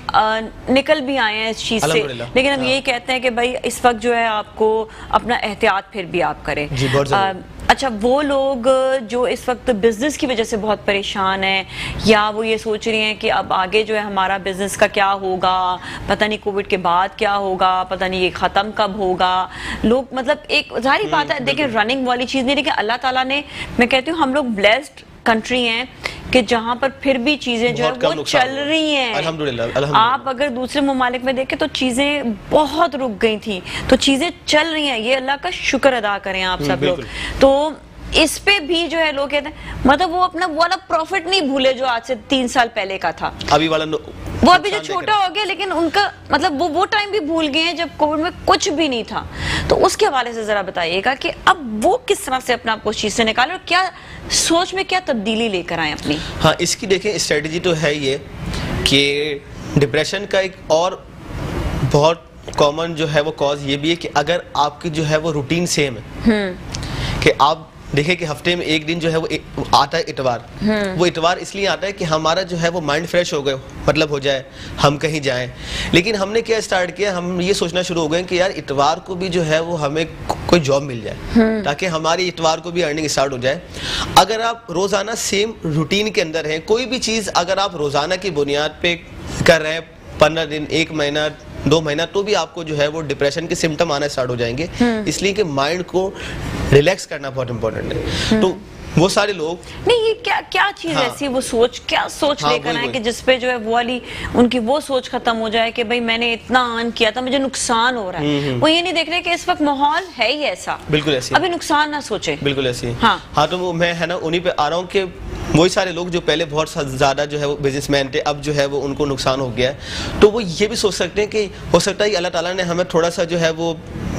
निकल भी आए हैं इस चीज से, लेकिन हम यही कहते हैं कि भाई इस वक्त जो है आपको अपना एहतियात फिर भी आप करें। अच्छा वो लोग जो इस वक्त बिजनेस की वजह से बहुत परेशान हैं या वो ये सोच रही हैं कि अब आगे जो है हमारा बिजनेस का क्या होगा, पता नहीं कोविड के बाद क्या होगा, पता नहीं ये खत्म कब होगा, लोग मतलब एक जाहिर बात है देखिए रनिंग वाली चीज नहीं, लेकिन अल्लाह ताला ने, मैं कहती हूँ हम लोग ब्लेस्ड कंट्री हैं कि जहां पर फिर भी चीजें जो है वो चल रही हैं। अल्हम्दुलिल्लाह। आप अगर दूसरे ममालिक में देखें तो चीजें बहुत रुक गई थी, तो चीजें चल रही हैं, ये अल्लाह का शुक्र अदा करें आप सब लोग। तो इस पे भी जो है लोग कहते हैं मतलब वो अपना वाला प्रॉफिट नहीं भूले जो आज से 3 साल पहले का था, अभी वाला वो अभी जो छोटा हो गया, लेकिन उनका मतलब वो टाइम भी भूल गए हैं जब कोविड में कुछ भी नहीं था। तो उसके हवाले से जरा बताइएगा कि अब वो किस तरह से अपना आपको चीज से निकाले और क्या सोच में क्या तब्दीली लेकर आए अपनी। हाँ इसकी देखें स्ट्रेटेजी तो है ये कि डिप्रेशन का एक और बहुत कॉमन जो है वो कॉज ये भी है कि अगर आपकी जो है वो रूटीन सेम है, कि आप देखिए कि हफ्ते में एक दिन जो है वो आता है इतवार, वो इतवार इसलिए आता है कि हमारा जो है वो माइंड फ्रेश हो गए, मतलब हो जाए हम कहीं जाएं। लेकिन हमने क्या स्टार्ट किया, हम ये सोचना शुरू हो गए कि यार इतवार को भी जो है वो हमें कोई जॉब मिल जाए ताकि हमारी इतवार को भी अर्निंग स्टार्ट हो जाए। अगर आप रोजाना सेम रूटीन के अंदर हैं, कोई भी चीज अगर आप रोजाना की बुनियाद पे कर रहे हैं 15 दिन, 1 महीना, 2 महीना, तो भी आपको जो है वो डिप्रेशन के सिम्टम आना स्टार्ट हो जाएंगे। इसलिए कि माइंड को रिलैक्स करना बहुत इंपॉर्टेंट है। तो वो सारे लोग नहीं ये क्या चीज ऐसी वो सोच क्या सोच लेकर आए कि जिसपे जो है वो वाली उनकी वो सोच खत्म हो जाए कि भाई मैंने इतना अर्न किया था मुझे नुकसान हो रहा है। वो ये नहीं देख रहे कि इस वक्त माहौल है ही ऐसा, बिल्कुल ऐसी, अभी नुकसान ना सोचे, बिल्कुल ऐसी। हाँ तो मैं है ना उन्हीं पे आ रहा हूँ कि वही सारे लोग जो पहले बहुत ज्यादा जो है वो बिजनेसमैन थे, अब जो है वो उनको नुकसान हो गया है, तो वो ये भी सोच सकते हैं कि हो सकता है अल्लाह ताला ने हमें थोड़ा सा जो है वो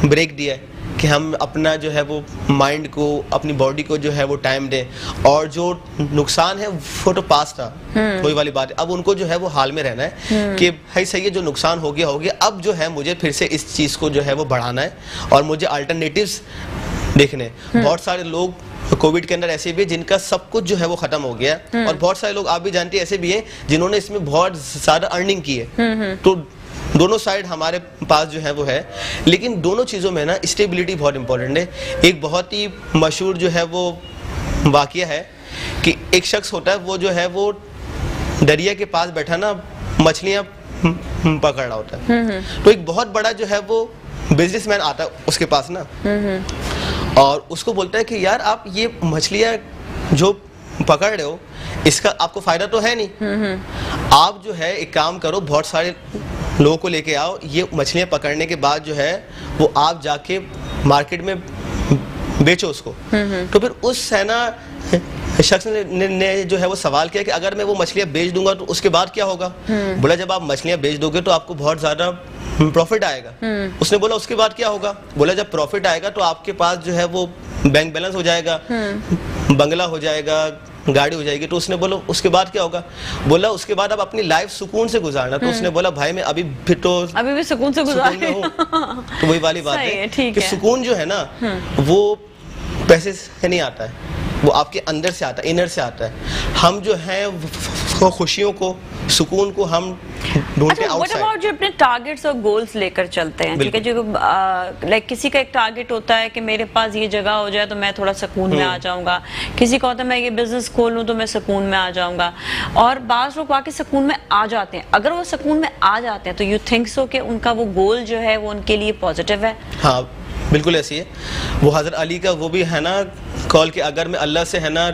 ब्रेक दिया है कि हम अपना जो है वो माइंड को, अपनी बॉडी को जो है वो टाइम दें, और जो नुकसान है वो तो पास था, वही वाली बात है। अब उनको जो है वो हाल में रहना है कि भाई सही है जो नुकसान हो गया, अब जो है मुझे फिर से इस चीज़ को जो है वो बढ़ाना है और मुझे अल्टरनेटिव्स देखने। बहुत सारे लोग कोविड के अंदर ऐसे भी हैं जिनका सब कुछ जो है वो खत्म हो गया, और बहुत सारे लोग आप भी जानते हैं ऐसे भी हैं जिन्होंने इसमें बहुत ज्यादा अर्निंग की है। तो दोनों साइड हमारे पास जो है वो है, लेकिन दोनों चीज़ों में ना स्टेबिलिटी बहुत इंपॉर्टेंट है। एक बहुत ही मशहूर जो है वो वाकया है कि एक शख्स होता है वो जो है वो दरिया के पास बैठा ना मछलियाँ पकड़ रहा होता है। तो एक बहुत बड़ा जो है वो बिजनेसमैन आता है उसके पास ना, और उसको बोलता है कि यार आप ये मछलियाँ जो पकड़ रहे हो इसका आपको फायदा तो है नहीं, आप जो है एक काम करो, बहुत सारे लोगों को लेके आओ, ये मछलियाँ पकड़ने के बाद जो है वो आप जाके मार्केट में बेचो उसको। तो फिर उस है ना शख्स ने जो है वो सवाल किया कि अगर मैं वो मछलियां बेच दूंगा तो उसके बाद क्या होगा? बोला जब आप मछलियां बेच दोगे तो आपको बहुत ज्यादा प्रॉफिट आएगा। उसने बोला उसके बाद क्या होगा? बोला जब प्रॉफिट आएगा तो आपके पास जो है वो बैंक बैलेंस हो जाएगा, बंगला हो जाएगा, गाड़ी हो जाएगी। तो उसने बोला उसके बाद क्या होगा? बोला उसके बाद आप अपनी लाइफ सुकून से गुजारना। तो उसने बोला भाई मैं अभी भी सुकून से गुजार रहा हूं। तो वही वाली बात है कि सुकून जो है ना वो पैसे से नहीं आता है, वो आपके अंदर से आता है, इनर से आता है। हम जो हैं वो खुशियों को, सुकून को हम ढूंढते हैं आउटसाइड। जो अपने टारगेट्स और गोल्स लेकर चलते हैं, ठीक है, जो लाइक किसी का एक टारगेट होता है कि मेरे पास ये जगह हो जाए तो मैं थोड़ा सुकून में आ जाऊंगा, किसी का होता है मैं ये बिजनेस खोल लूं तो मैं सुकून में आ जाऊंगा, और बाज़ लोग वाकई सुकून में आ जाते हैं। अगर वो सुकून में आ जाते हैं तो यू थिंक सो कि उनका वो गोल जो है वो उनके लिए पॉजिटिव है? हाँ बिल्कुल ऐसी है। वो हज़रत अली का वो भी है ना कॉल कि अगर मैं अल्लाह से है ना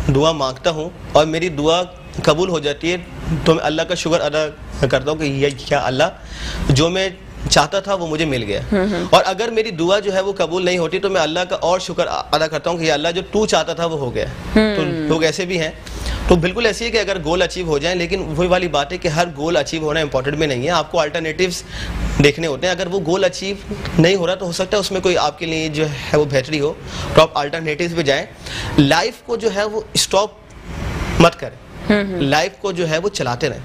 दुआ मांगता हूँ और मेरी दुआ कबूल हो जाती है तो मैं अल्लाह का शुक्र अदा करता हूँ कि ये क्या अल्लाह जो मैं चाहता था वो मुझे मिल गया। और अगर मेरी दुआ जो है वो कबूल नहीं होती तो मैं अल्लाह का और शुक्र अदा करता हूँ कि अल्लाह जो तू चाहता था वो हो गया। तो लोग ऐसे भी हैं। तो बिल्कुल ऐसी है कि अगर गोल अचीव हो जाए, लेकिन वही वाली बात है कि हर गोल अचीव होना इंपॉर्टेंट भी नहीं है, आपको अल्टरनेटिव्स देखने होते हैं। अगर वो गोल अचीव नहीं हो रहा तो हो सकता है उसमें कोई आपके लिए जो है वो बेहतरी हो, तो आप अल्टरनेटिव्स पे जाएं। लाइफ को जो है वो स्टॉप मत करें, लाइफ को जो है वो चलाते रहें।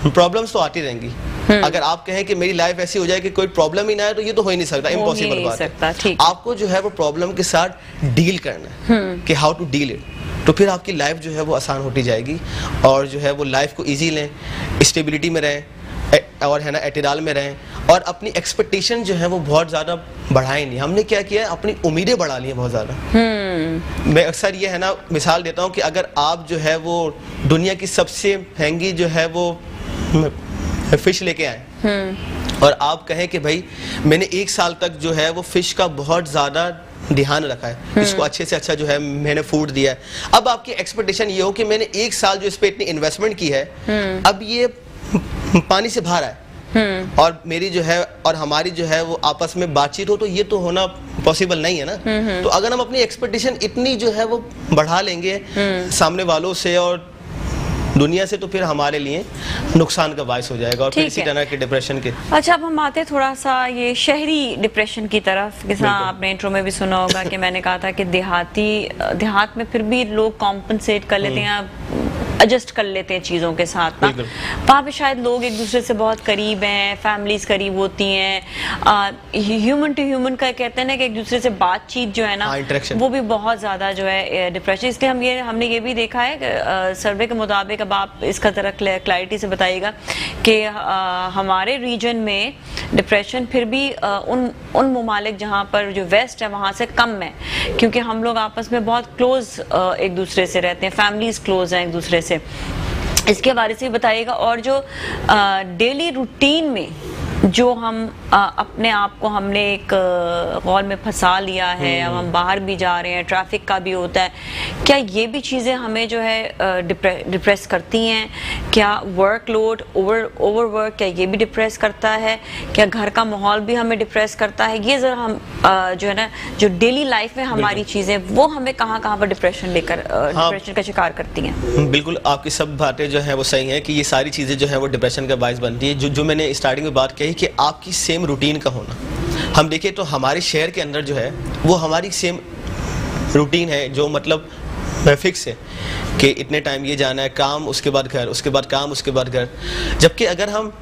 प्रॉब्लम्स तो आती रहेंगी। अगर आप कहें कि मेरी लाइफ ऐसी हो जाए कि कोई प्रॉब्लम ही ना आए तो ये तो हो ही नहीं सकता, इम्पॉसिबल बात है। आपको जो है वो प्रॉब्लम के साथ डील करना है कि हाउ टू डील इट, तो फिर आपकी लाइफ जो है वो आसान होती जाएगी। और जो है वो लाइफ को इजी लें, स्टेबिलिटी में रहें और है ना एटिडाल में रहें, और अपनी एक्सपेक्टेशन जो है वो बहुत ज़्यादा बढ़ाएं नहीं। हमने क्या किया है, अपनी उम्मीदें बढ़ा ली हैं बहुत ज़्यादा। मैं अक्सर ये है ना मिसाल देता हूँ कि अगर आप जो है वो दुनिया की सबसे महंगी जो है वो फिश लेके आए और आप कहें कि भाई मैंने 1 साल तक जो है वो फिश का बहुत ज़्यादा ध्यान रखा है, इसको अच्छे से अच्छा जो है मैंने फूड दिया है। अब आपकी एक्सपेक्टेशन ये हो कि मैंने 1 साल जो इस पे इतनी इन्वेस्टमेंट की है, अब ये पानी से बाहर आए और मेरी जो है और हमारी जो है वो आपस में बातचीत हो, तो ये तो होना पॉसिबल नहीं है ना। तो अगर हम अपनी एक्सपेक्टेशन इतनी जो है वो बढ़ा लेंगे सामने वालों से और दुनिया से, तो फिर हमारे लिए नुकसान का बायस हो जाएगा और फिर इसी तरह के डिप्रेशन के। अच्छा, अब हम आते थोड़ा सा ये शहरी डिप्रेशन की तरफ। जैसा आपने इंट्रो में भी सुना होगा कि मैंने कहा था कि देहात में फिर भी लोग कॉम्पनसेट कर लेते हैं, एडजस्ट कर लेते हैं चीज़ों के साथ ना। वहाँ पे शायद लोग एक दूसरे से बहुत करीब हैं, फैमिलीज करीब होती हैं, ह्यूमन टू ह्यूमन का कहते हैं ना कि एक दूसरे से बातचीत जो है ना वो भी बहुत ज़्यादा जो है डिप्रेशन। इसलिए हमने ये भी देखा है सर्वे के मुताबिक, अब आप इसका ज़रा क्लैरिटी से बताइएगा कि हमारे रीजन में डिप्रेशन फिर भी उन ममालिक जहाँ पर जो वेस्ट है वहाँ से कम है, क्योंकि हम लोग आपस में बहुत क्लोज एक दूसरे से रहते हैं, फैमिलीज क्लोज हैं एक दूसरे से। इसके बारे से भी बताइएगा। और जो डेली रूटीन में जो हम अपने आप को हमने एक गौर में फंसा लिया है, अब हम बाहर भी जा रहे हैं, ट्रैफिक का भी होता है, क्या ये भी चीज़ें हमें जो है डिप्रेस करती हैं? क्या वर्कलोड, ओवरवर्क, क्या ये भी डिप्रेस करता है? क्या घर का माहौल भी हमें डिप्रेस करता है? ये ज़रा हम जो है ना जो डेली लाइफ में हमारी चीज़ें वो हमें कहाँ पर डिप्रेशन डिप्रेशन का शिकार करती हैं? बिल्कुल, आपकी सब बातें जो है वो सही हैं कि ये सारी चीज़ें जो है वो डिप्रेशन का बायस बनती है। जो मैंने स्टार्टिंग में बात कही कि आपकी सेम रूटीन का होना। हम देखें तो हमारे शहर के अंदर जो है वो हमारी सेम रूटीन है, जो मतलब फिक्स है कि इतने टाइम ये जाना है, काम, उसके बाद घर, उसके बाद काम, उसके बाद घर। जबकि अगर हम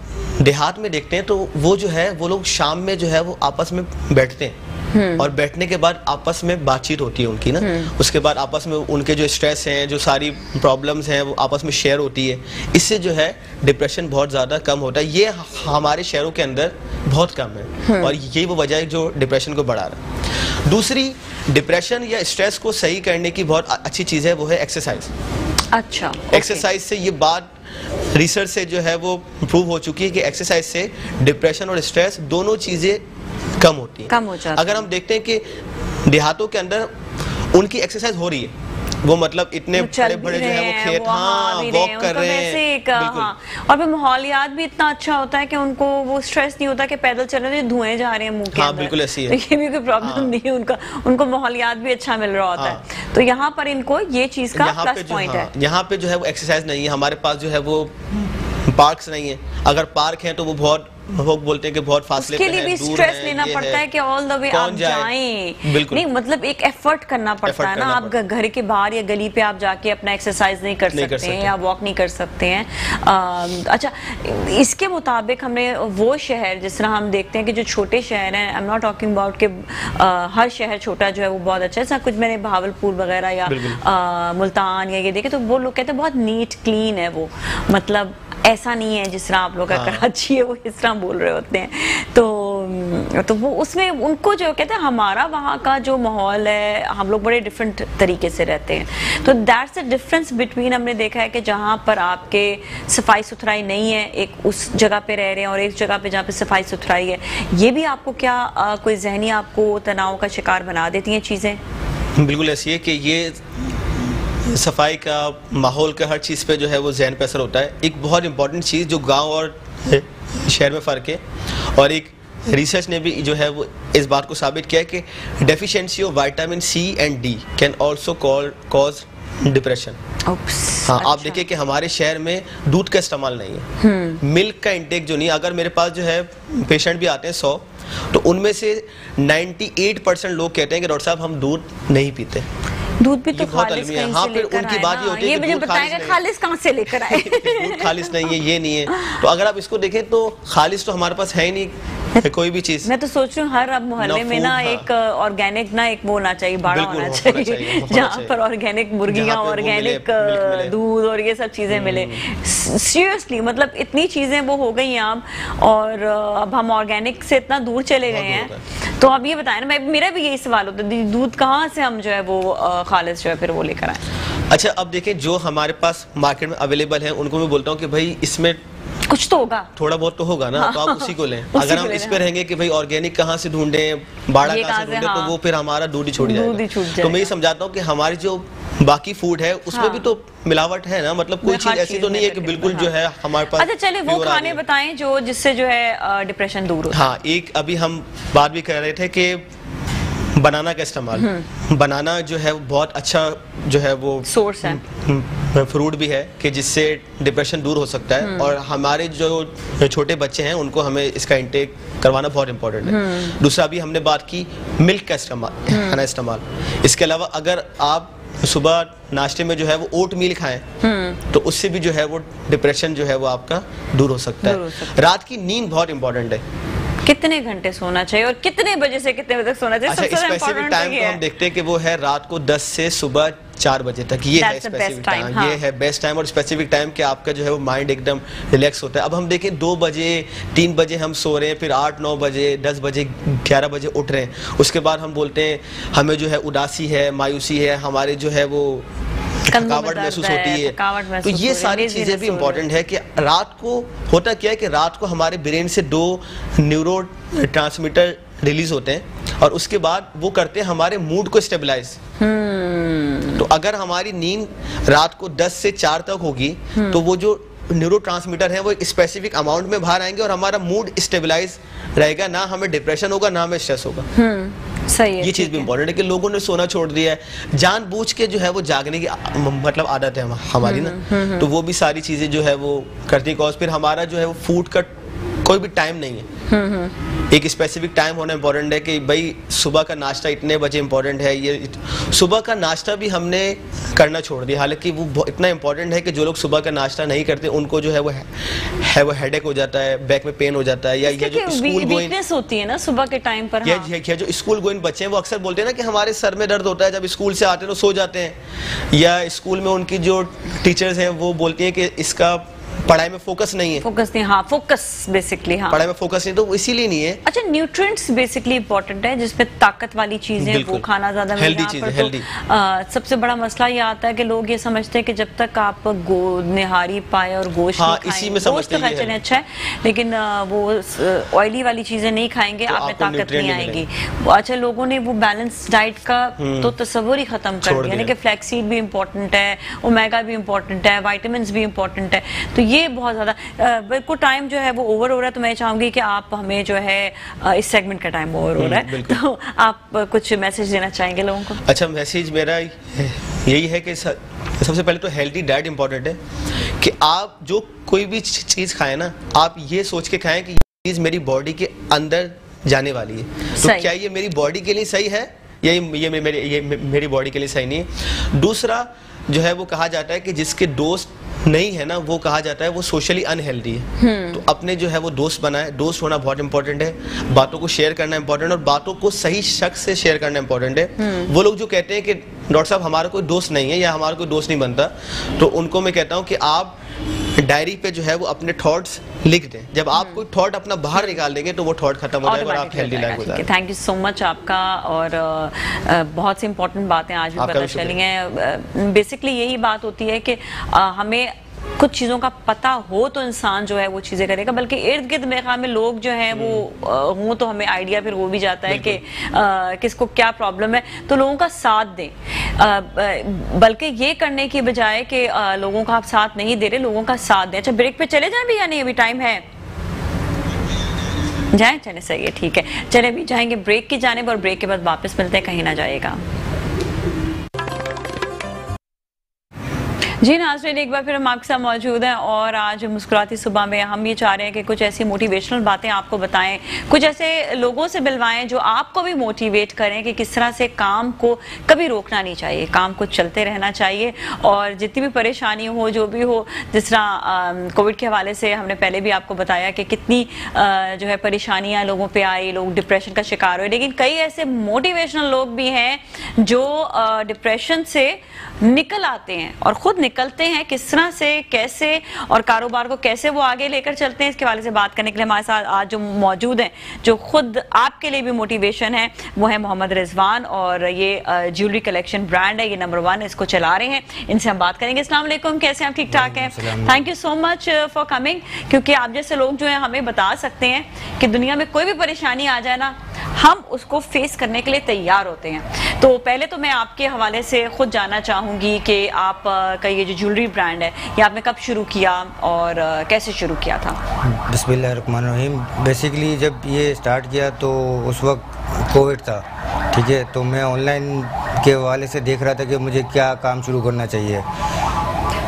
देहात में देखते हैं तो वो जो है वो लोग शाम में जो है वो आपस में बैठते हैं और बैठने के बाद आपस में बातचीत होती है उनकी ना, उसके बाद आपस में उनके जो स्ट्रेस हैं, जो सारी प्रॉब्लम्स हैं वो आपस में शेयर होती है। इससे जो है डिप्रेशन बहुत ज़्यादा कम होता है। ये हमारे शहरों के अंदर बहुत कम है और यही वो वजह है जो डिप्रेशन को बढ़ा रहा है। दूसरी, डिप्रेशन या स्ट्रेस को सही करने की बहुत अच्छी चीज़ है, वो है एक्सरसाइज। अच्छा, एक्सरसाइज से ये बात रिसर्च से जो है वो प्रूव हो चुकी है कि एक्सरसाइज से डिप्रेशन और स्ट्रेस दोनों चीज़ें कम होती है, कम हो जाती है। अगर हम देखते हैं कि देहातों के अंदर उनकी एक्सरसाइज हो रही है, वो मतलब इतने बड़े-बड़े जो है वो खेत वॉक कर रहे हैं। हाँ, और फिर माहौलियात भी इतना अच्छा होता है कि उनको वो स्ट्रेस नहीं होता कि पैदल चल रहे हैं धुएं जा रहे हैं मुंह के अंदर। बिल्कुल ऐसी है। तो ये भी कोई प्रॉब्लम नहीं है उनको माहौलियात भी अच्छा मिल रहा होता है। तो यहाँ पर इनको ये चीज का प्लस पॉइंट है। यहाँ पे जो है वो एक्सरसाइज नहीं है, हमारे पास जो है वो पार्क्स नहीं है। अगर पार्क है तो वो बहुत लोग बोलते हैं कि बहुत फासले पे है, उसके लिए भी स्ट्रेस लेना पड़ता है कि ऑल द वे आप जाएं। बिल्कुल नहीं, मतलब एक एफर्ट करना पड़ता है ना। आप घर के बाहर या गली पे आप जाके अपना एक्सरसाइज नहीं कर सकते हैं या वॉक नहीं कर सकते हैं। अच्छा, इसके मुताबिक हमने वो शहर, जिस तरह हम देखते हैं कि जो छोटे शहर हैं, I am not talking about के हर शहर छोटा जो है वो बहुत अच्छा है। कुछ मैंने भावलपुर वगैरह या मुल्तान या ये देखे तो वो लोग कहते हैं बहुत नीट क्लीन है वो, मतलब ऐसा नहीं है जिस तरह आप लोग का कराची है वो इस तरह बोल रहे होते हैं। तो वो उसमें उनको जो कहते हैं हमारा वहाँ का जो माहौल है, हम लोग बड़े डिफरेंट तरीके से रहते हैं। तो दैट्स द डिफरेंस बिटवीन, हमने देखा है कि जहाँ पर आपके सफाई सुथराई नहीं है, एक उस जगह पे रह रहे हैं, और एक जगह पे जहाँ पे सफाई सुथराई है। ये भी आपको क्या कोई जहनी आपको तनाव का शिकार बना देती हैं चीज़ें? बिल्कुल ऐसी है कि ये सफाई का, माहौल का, हर चीज़ पे जो है वो ज़हन पे असर होता है। एक बहुत इंपॉर्टेंट चीज़ जो गांव और शहर में फ़र्क है, और एक रिसर्च ने भी जो है वो इस बात को साबित किया है कि deficiency of vitamin C and D can also cause depression. हाँ, अच्छा। आप देखिए कि हमारे शहर में दूध का इस्तेमाल नहीं है, मिल्क का इंटेक जो नहीं। अगर मेरे पास जो है पेशेंट भी आते हैं 100, तो उनमें से 98% लोग कहते हैं कि डॉक्टर साहब हम दूध नहीं पीते। दूध भी तो खालिस कहीं से लेकर उनकी बात ये होती है ये मुझे बताएगा खालिस कहाँ से लेकर आए। दूध खालिस नहीं है, ये नहीं है। तो अगर आप इसको देखें तो खालिस तो हमारे पास है ही नहीं कोई भी चीज। मैं तो सोच रही हूँ हर अब मोहल्ले में ना एक ऑर्गेनिक ना एक वो होना चाहिए, बाड़ा होना चाहिए जहाँ पर ऑर्गेनिक मुर्गियाँ, ऑर्गेनिक दूध और ये सब चीजें मिले। सीरियसली, मतलब इतनी चीजें वो हो गई हैं अब, और अब हम ऑर्गेनिक से इतना दूर चले गए हैं। तो अब ये बताएं ना, मेरा भी यही सवाल होता है, दूध कहाँ से हम जो है वो खालिस जो है फिर वो लेकर आए? अच्छा, अब देखें जो हमारे पास मार्केट में अवेलेबल है उनको मैं बोलता हूँ कि भाई इसमें कुछ तो होगा, थोड़ा बहुत तो होगा ना, तो आप उसी को लें। अगर हम इस पे रहेंगे कि भाई ऑर्गेनिक कहाँ से ढूंढें, बाड़ा कहाँ से ढूंढें, तो वो फिर हमारा दूध ही छूट जाएगा। तो मैं ये समझाता हूँ कि हमारी जो बाकी फूड है उसमें भी तो मिलावट है ना, मतलब कोई चीज ऐसी तो नहीं है कि बिल्कुल जो है हमारे पास। अच्छा, चलिए वो खाने बताएं जो जिससे जो है डिप्रेशन दूर हो। हाँ, एक अभी हम बात भी कर रहे थे कि बनाना का इस्तेमाल। बनाना जो है बहुत अच्छा जो है वो सोर्स है, फ्रूट भी है कि जिससे डिप्रेशन दूर हो सकता है। और हमारे जो छोटे बच्चे हैं उनको हमें इसका इंटेक करवाना बहुत इंपॉर्टेंट है। दूसरा भी हमने बात की मिल्क का इस्तेमाल। इसके अलावा अगर आप सुबह नाश्ते में जो है वो ओट मील खाएं तो उससे भी जो है वो डिप्रेशन जो है वो आपका दूर हो सकता है। रात की नींद बहुत इंपॉर्टेंट है। कितने घंटे सोना चाहिए और कितने बजे से कितने बजे तक सोना चाहिए? अच्छा, स्पेसिफिक टाइम तो हम देखते हैं कि वो है रात को 10 से सुबह 4 बजे तक। ये है स्पेसिफिक टाइम, ये है बेस्ट टाइम और स्पेसिफिक टाइम कि आपका जो है वो माइंड एकदम रिलैक्स होता है। अब हम देखें 2 बजे 3 बजे हम सो रहे हैं, फिर 8-9 बजे 10 बजे 11 बजे उठ रहे हैं, उसके बाद हम बोलते हैं हमें जो है उदासी है, मायूसी है, हमारे जो है वो थकावट महसूस होती है। तो ये सारी चीजें भी इम्पोर्टेंट है कि रात को होता क्या है कि रात को हमारे ब्रेन से 2 न्यूरो ट्रांसमीटर रिलीज होते हैं और उसके बाद वो करते हैं हमारे मूड को स्टेबलाइज। तो अगर हमारी नींद रात को 10 से 4 तक होगी तो वो जो न्यूरो ट्रांसमीटर है वो एक स्पेसिफिक अमाउंट में बाहर आएंगे और हमारा मूड स्टेबलाइज रहेगा, ना हमें डिप्रेशन होगा ना हमें स्ट्रेस होगा। सही है, ये चीज भी इम्पोर्टेंट है कि लोगों ने सोना छोड़ दिया है, जानबूझ के जो है वो जागने की मतलब आदत है हमारी ना, तो वो भी सारी चीजें जो है वो करती है। फिर हमारा जो है वो फूड का कोई भी टाइम नहीं है, एक स्पेसिफिक टाइम होना इम्पोर्टेंट है कि भाई सुबह का नाश्ता इतने बजे इम्पोर्टेंट है। ये सुबह का नाश्ता भी हमने करना छोड़ दिया, हालांकि वो इतना इम्पोर्टेंट है कि जो लोग सुबह का नाश्ता नहीं करते उनको जो है वो हेडेक हो जाता है, बैक में पेन हो जाता है, या ये जो स्कूल वीकनेस होती है ना सुबह के टाइम पर। या जो स्कूल गोइंग बच्चे हैं वो अक्सर बोलते हैं ना कि हमारे सर में दर्द होता है, जब स्कूल से आते हैं तो सो जाते हैं, या स्कूल में उनकी जो टीचर्स हैं वो बोलती हैं कि इसका पढ़ाई में फोकस नहीं है, फोकस नहीं, हाँ फोकस बेसिकली, हाँ पढ़ाई में फोकस नहीं, तो इसीलिए नहीं है। अच्छा, न्यूट्रिएंट्स बेसिकली इंपॉर्टेंट है, जिसमें ताकत वाली चीजें वो खाना ज्यादा मिले। हेल्दी चीजें, हेल्दी। सबसे बड़ा मसला ये आता है कि लोग ये समझते हैं कि जब तक आप निहारी पाए और गोश्त नहीं खाएंगे, इसी में समझते हैं चले अच्छा है, लेकिन वो ऑयली वाली चीजें नहीं खाएंगे, तो आप में ताकत नहीं आएगी। अच्छा, लोगों ने वो बैलेंस डाइट का तो तस्वुर ही खत्म कर दिया, यानी कि फ्लैक्सीड भी इम्पोर्टेंट है, ओमेगा भी इम्पोर्टेंट है, विटामिन्स भी इम्पोर्टेंट है, तो ये बहुत ज्यादा बिल्कुल टाइम जो है वो ओवर हो रहा है। तो मैं चाहूंगी कि आप हमें जो है इस सेगमेंट का टाइम ओवर हो रहा है, तो आप कुछ मैसेज देना चाहेंगे लोगों को? अच्छा, मैसेज मेरा यही है कि सबसे पहले तो हेल्दी डाइट इंपॉर्टेंट है, कि आप जो कोई भी चीज़ खाएं ना, आप ये सोच के खाएं कि ये चीज़ मेरी बॉडी के अंदर जाने वाली है, तो क्या ये मेरी बॉडी के लिए सही है या ये मेरी बॉडी के लिए सही नहीं है। दूसरा जो है वो कहा जाता है कि जिसके दोस्त नहीं है ना, वो कहा जाता है वो सोशली अनहेल्दी है। तो अपने जो है वो दोस्त बनाए, दोस्त होना बहुत इंपॉर्टेंट है, बातों को शेयर करना इंपॉर्टेंट है, और बातों को सही शख्स से शेयर करना इंपॉर्टेंट है। वो लोग जो कहते हैं कि डॉक्टर साहब हमारा कोई दोस्त नहीं है या हमारा कोई दोस्त नहीं बनता, तो उनको मैं कहता हूँ कि आप डायरी पे जो है वो अपने थॉट्स लिख दें। जब आप कोई थॉट अपना बाहर निकाल देंगे तो वो थॉट खत्म हो जाएगा और आप हेल्दी लाइफ गुजारेंगे। थैंक यू सो मच आपका, और बहुत सी इंपॉर्टेंट बातें आज भी पता चली हैं। बेसिकली यही बात होती है कि हमें कुछ चीज़ों का पता हो तो इंसान जो है वो चीज़ें करेगा, बल्कि इर्द गिर्द मेरे ख्याल में लोग जो हैं वो हों तो हमें आइडिया फिर हो भी जाता है कि किसको क्या प्रॉब्लम है, तो लोगों का साथ दें, बल्कि ये करने की बजाय कि लोगों का आप साथ नहीं दे रहे, लोगों का साथ दें। अच्छा, ब्रेक पे चले जाएं भी या नहीं, अभी टाइम है? जाएं, चले, सही है, ठीक है, चले अभी जाएंगे ब्रेक की जानिब, और ब्रेक के बाद वापस मिलते हैं, कहीं ना जाएगा। जी नाज़रीन, एक बार फिर हम आपके साथ मौजूद हैं, और आज मुस्कुराती सुबह में हम ये चाह रहे हैं कि कुछ ऐसी मोटिवेशनल बातें आपको बताएं, कुछ ऐसे लोगों से मिलवाएं जो आपको भी मोटिवेट करें कि किस तरह से काम को कभी रोकना नहीं चाहिए, काम को चलते रहना चाहिए, और जितनी भी परेशानी हो, जो भी हो, जिस तरह कोविड के हवाले से हमने पहले भी आपको बताया कि कितनी जो है परेशानियाँ लोगों पर आई, लोग डिप्रेशन का शिकार हुए, लेकिन कई ऐसे मोटिवेशनल लोग भी हैं जो डिप्रेशन से निकल आते हैं और खुद निकलते हैं, किस तरह से, कैसे, और कारोबार को कैसे वो आगे लेकर चलते हैं। इसके हवाले से बात करने के लिए हमारे साथ आज जो मौजूद हैं, जो खुद आपके लिए भी मोटिवेशन है, वो है मोहम्मद रिजवान, और ये ज्वेलरी कलेक्शन ब्रांड है, ये नंबर 1 इसको चला रहे हैं, इनसे हम बात करेंगे। अस्सलाम वालेकुम, कैसे हैं आप? ठीक ठाक हैं? Thank you so much for coming, क्योंकि आप जैसे लोग जो है हमें बता सकते हैं कि दुनिया में कोई भी परेशानी आ जाए ना, हम उसको फेस करने के लिए तैयार होते हैं। तो पहले तो मैं आपके हवाले से खुद जानना चाहूंगी कि आप का ये जो ज्वेलरी ब्रांड है, ये आपने कब शुरू किया और कैसे शुरू किया था? बिस्मिल्लाहिर्रहमानिर्रहीम। बेसिकली जब ये स्टार्ट किया तो उस वक्त कोविड था, ठीक है, तो मैं ऑनलाइन के हवाले से देख रहा था कि मुझे क्या काम शुरू करना चाहिए।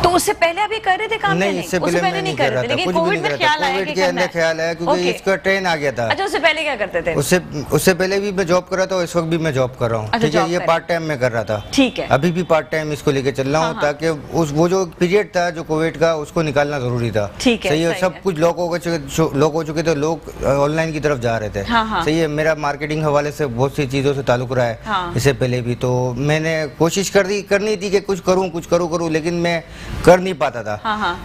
तो उससे पहले आप ये कर रहे थे काम? नहीं, इससे पहले नहीं कर रहा था, कुछ भी नहीं कर रहा था। कोविड के अंदर ख्याल आया क्योंकि इसका ट्रेन आ गया था। अच्छा, उससे पहले क्या करते थे? उससे पहले भी मैं जॉब कर रहा था, इस वक्त भी मैं जॉब कर रहा हूँ, ठीक है, ये पार्ट टाइम में कर रहा था, ठीक है, अभी भी पार्ट टाइम इसको लेके चल रहा हूँ, ताकि वो जो पीरियड था जो कोविड का, उसको निकालना जरूरी था। सही है, सब कुछ लॉक हो चुके थे, लोग ऑनलाइन की तरफ जा रहे थे। सही है, मेरा मार्केटिंग हवाले से बहुत सी चीजों से ताल्लुक रहा है इससे पहले भी, तो मैंने कोशिश करनी थी कि कुछ करूँ, लेकिन मैं कर नहीं पाता था।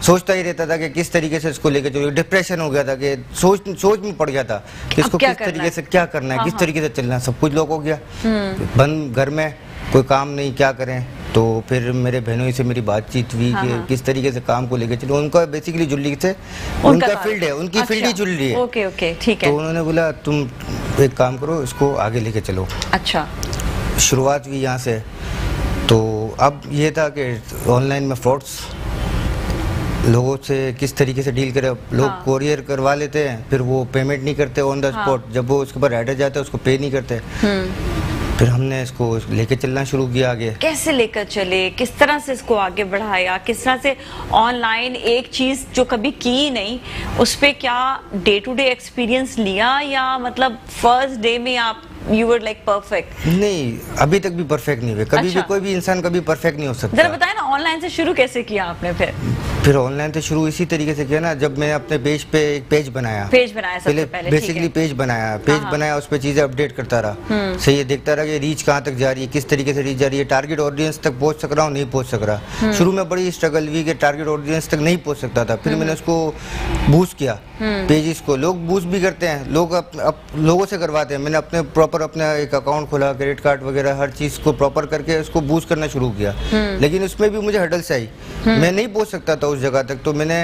सोचता ही रहता था कि किस तरीके से इसको लेके चलो, डिप्रेशन हो गया था कि सोच में पड़ गया था कि इसको किस तरीके से क्या करना है, किस तरीके से चलना है। सब कुछ लोग हो गया, बंद घर में, कोई काम नहीं, क्या करें। तो फिर मेरे बहनों से मेरी बातचीत हुई कि किस तरीके से काम को लेके चलो। उनका बेसिकली ज्वेलरी से उनका फील्ड है, उनकी फील्ड ही ज्वेलरी है। ओके ओके, ठीक है। तो उन्होंने बोला तुम एक काम करो, इसको आगे लेके चलो। अच्छा, शुरुआत हुई यहाँ से। तो अब ये था कि ऑनलाइन में फ्रॉड्स, लोगों से किस तरीके से डील करें। लोग कोरियर करवा लेते हैं, फिर वो पेमेंट नहीं करते ऑन द स्पॉट, जब वो उसके ऊपर एड्रेस जाता है उसको पे नहीं करते। फिर हमने इसको लेके चलना शुरू किया आगे। कैसे लेकर चले, किस तरह से इसको आगे बढ़ाया, किस तरह से ऑनलाइन एक चीज जो कभी की नहीं, उस पे क्या डे टू डे एक्सपीरियंस लिया, या मतलब फर्स्ट डे में आप You were like perfect? नहीं, अभी तक भी परफेक्ट नहीं हुए। कभी भी कोई भी इंसान कभी परफेक्ट नहीं हो सकता। जरा बताएं ना, ऑनलाइन से शुरू कैसे किया आपने? फिर फिर ऑनलाइन तो शुरू इसी तरीके से किया ना, जब मैंने अपने पेज पे एक पेज बनाया सबसे पहले बेसिकली पेज बनाया उस पर चीजें अपडेट करता रहा। सही है, देखता रहा कि रीच कहाँ तक जा रही है, किस तरीके से रीच जा रही है, टारगेट ऑडियंस तक पहुंच सक रहा हूँ, नहीं पहुंच सक रहा। शुरू में बड़ी स्ट्रगल हुई कि टारगेट ऑडियंस तक नहीं पहुंच सकता था। फिर मैंने उसको बूस्ट किया, पेजेस को। लोग बूस्ट भी करते हैं, लोग लोगों से करवाते हैं। मैंने अपने प्रॉपर अपना एक अकाउंट खोला, क्रेडिट कार्ड वगैरह हर चीज को प्रॉपर करके उसको बूस्ट करना शुरू किया। लेकिन उसमें भी मुझे हडल्स आई, मैं नहीं पहुंच सकता था उस जगह तक। तो मैंने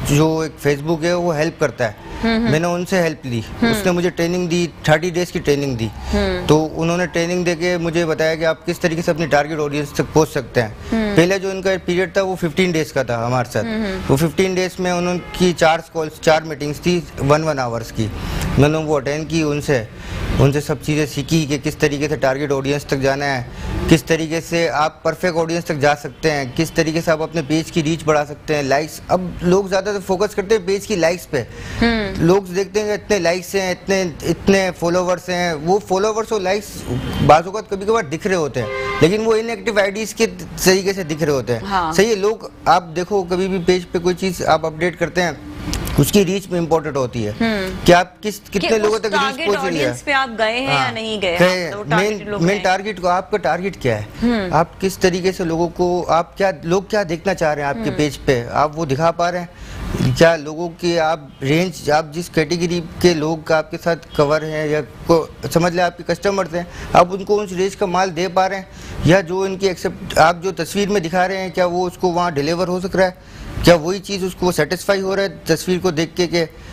जो एक फेसबुक है वो हेल्प करता है, मैंने उनसे हेल्प ली। उसने मुझे ट्रेनिंग दी, 30 डेज की ट्रेनिंग दी। तो उन्होंने ट्रेनिंग देके मुझे बताया कि आप किस तरीके से अपनी टारगेट ऑडियंस तक पहुंच सकते हैं। पहले जो इनका पीरियड था वो 15 डेज का था हमारे साथ। वो 15 डेज में उनकी 4 कॉल्स 4 मीटिंग्स थी 1-1 आवर्स की। मैंने वो अटेंड की, उनसे सब चीज़ें सीखी कि किस तरीके से टारगेट ऑडियंस तक जाना है, किस तरीके से आप परफेक्ट ऑडियंस तक जा सकते हैं, किस तरीके से आप अपने पेज की रीच बढ़ा सकते हैं। लाइक्स, अब लोग ज़्यादा फोकस करते हैं पेज की लाइक्स पे। लोग देखते हैं इतने लाइक्स हैं, इतने फॉलोवर्स हैं। वो फॉलोवर्स और लाइक्स बाज़ औक़ात कभी कभार दिख रहे होते हैं, लेकिन वो इनएक्टिव आईडीज़ के तरीके से दिख रहे होते हैं। हाँ। सही है, लोग आप देखो कभी भी पेज पे कोई चीज़ आप अपडेट करते हैं, उसकी रीच में इम्पोर्टेंट होती है कि आप कितने लोगों तक रीच पहुंच रही है, पे आप गए हैं या नहीं गए। मेन टारगेट को, आपका टारगेट क्या है, आप किस तरीके से लोगों को, आप लोग क्या देखना चाह रहे हैं आपके पेज पे, आप वो दिखा पा रहे हैं क्या? लोगों की आप रेंज, आप जिस कैटेगरी के लोग आपके साथ कवर हैं या समझ लें आपके कस्टमर्स हैं, आप उनको उस रेंज का माल दे पा रहे हैं, या जो इनकी एक्सेप्ट आप जो तस्वीर में दिखा रहे हैं क्या वो उसको वहाँ डिलीवर हो सक रहा है, क्या वही चीज़ उसको सेटिस्फाई हो रहा है तस्वीर को देख के?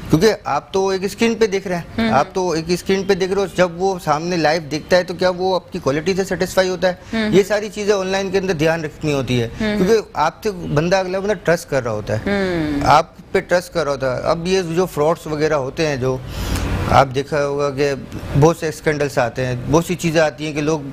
क्योंकि आप तो एक स्क्रीन पे देख रहे हैं, आप तो एक स्क्रीन पे देख रहे हो, जब वो सामने लाइव दिखता है तो क्या वो आपकी क्वालिटी से सेटिस्फाई होता है? ये सारी चीज़ें ऑनलाइन के अंदर ध्यान रखनी होती है, क्योंकि आपसे अगला बंदा ट्रस्ट कर रहा होता है, आप पे ट्रस्ट कर रहा होता है। अब ये जो फ्रॉड्स वगैरह होते हैं, जो आप देखा होगा कि बहुत से स्कैंडल्स आते हैं, बहुत सी चीज़ें आती हैं कि लोग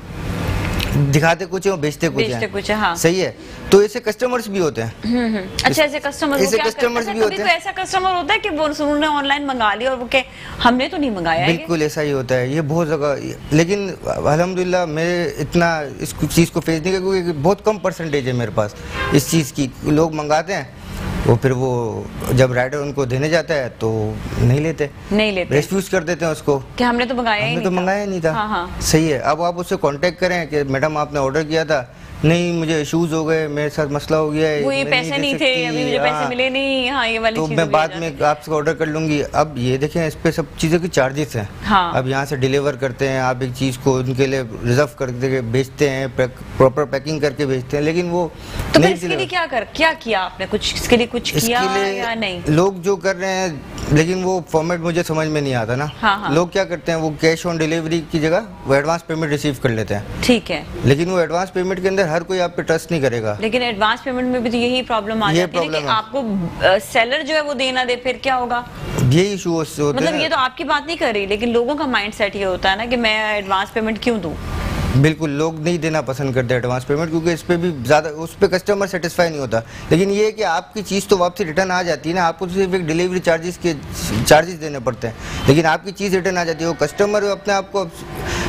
दिखाते कुछ है और बेचते कुछ है। हाँ। सही है, तो ऐसे कस्टमर्स भी होते हैं। अच्छा, ऐसे कस्टमर्स भी होते हैं। ऐसा कस्टमर होता है कि वो उन्होंने ऑनलाइन मंगा लिया और वो के हमने तो नहीं मंगाया। बिल्कुल ऐसा ही होता है, ये बहुत जगह। लेकिन अल्हम्दुलिल्लाह मैं इतना इस चीज़ को फेस नहीं किया, क्योंकि बहुत कम परसेंटेज है मेरे पास इस चीज़ की। लोग मंगाते हैं, वो फिर वो जब राइडर उनको देने जाता है तो नहीं लेते, रिफ्यूज कर देते हैं उसको कि हमने तो मंगाया नहीं था। हाँ। सही है, अब आप उससे कांटेक्ट करें कि मैडम आपने ऑर्डर किया था, नहीं मुझे इश्यूज हो गए, मेरे साथ मसला हो गया है, वो ये पैसे नहीं थे, अभी मुझे पैसे मिले नहीं। हाँ, ये वाली तो मैं बाद में आपसे ऑर्डर कर लूंगी। अब ये देखें, इस पे सब चीज़ों की चार्जेस हैं। हाँ। अब यहाँ से डिलीवर करते हैं, आप एक चीज़ को उनके लिए रिजर्व करके बेचते हैं, प्रॉपर पैकिंग करके बेचते हैं, लेकिन वो तो इसके लिए क्या किया आपने? कुछ इसके लिए कुछ किया या नहीं? लोग जो कर रहे हैं, लेकिन वो फॉर्मेट मुझे समझ में नहीं आता ना। हाँ। लोग क्या करते हैं, वो कैश ऑन डिलीवरी की जगह वो एडवांस पेमेंट रिसीव कर लेते हैं। ठीक है, लेकिन वो एडवांस पेमेंट के अंदर हर कोई आप पे ट्रस्ट नहीं करेगा। लेकिन एडवांस पेमेंट में भी तो यही प्रॉब्लम आ जाती है कि आपको सेलर जो है वो देना दे, फिर क्या होगा? यही इशू होते हैं। मतलब ये तो आपकी बात नहीं कर रही, लेकिन लोगों का माइंडसेट ये होता है ना कि मैं एडवांस पेमेंट क्यों दूं? बिल्कुल, लोग नहीं देना पसंद करते एडवांस पेमेंट, क्योंकि इस पे भी ज़्यादा उस पे कस्टमर सेटिस्फाई नहीं होता। लेकिन ये है कि आपकी चीज़ तो वापसी रिटर्न आ जाती है ना, आपको सिर्फ एक डिलीवरी चार्जेस देने पड़ते हैं, लेकिन आपकी चीज़ रिटर्न आ जाती है। वो कस्टमर अपने आप को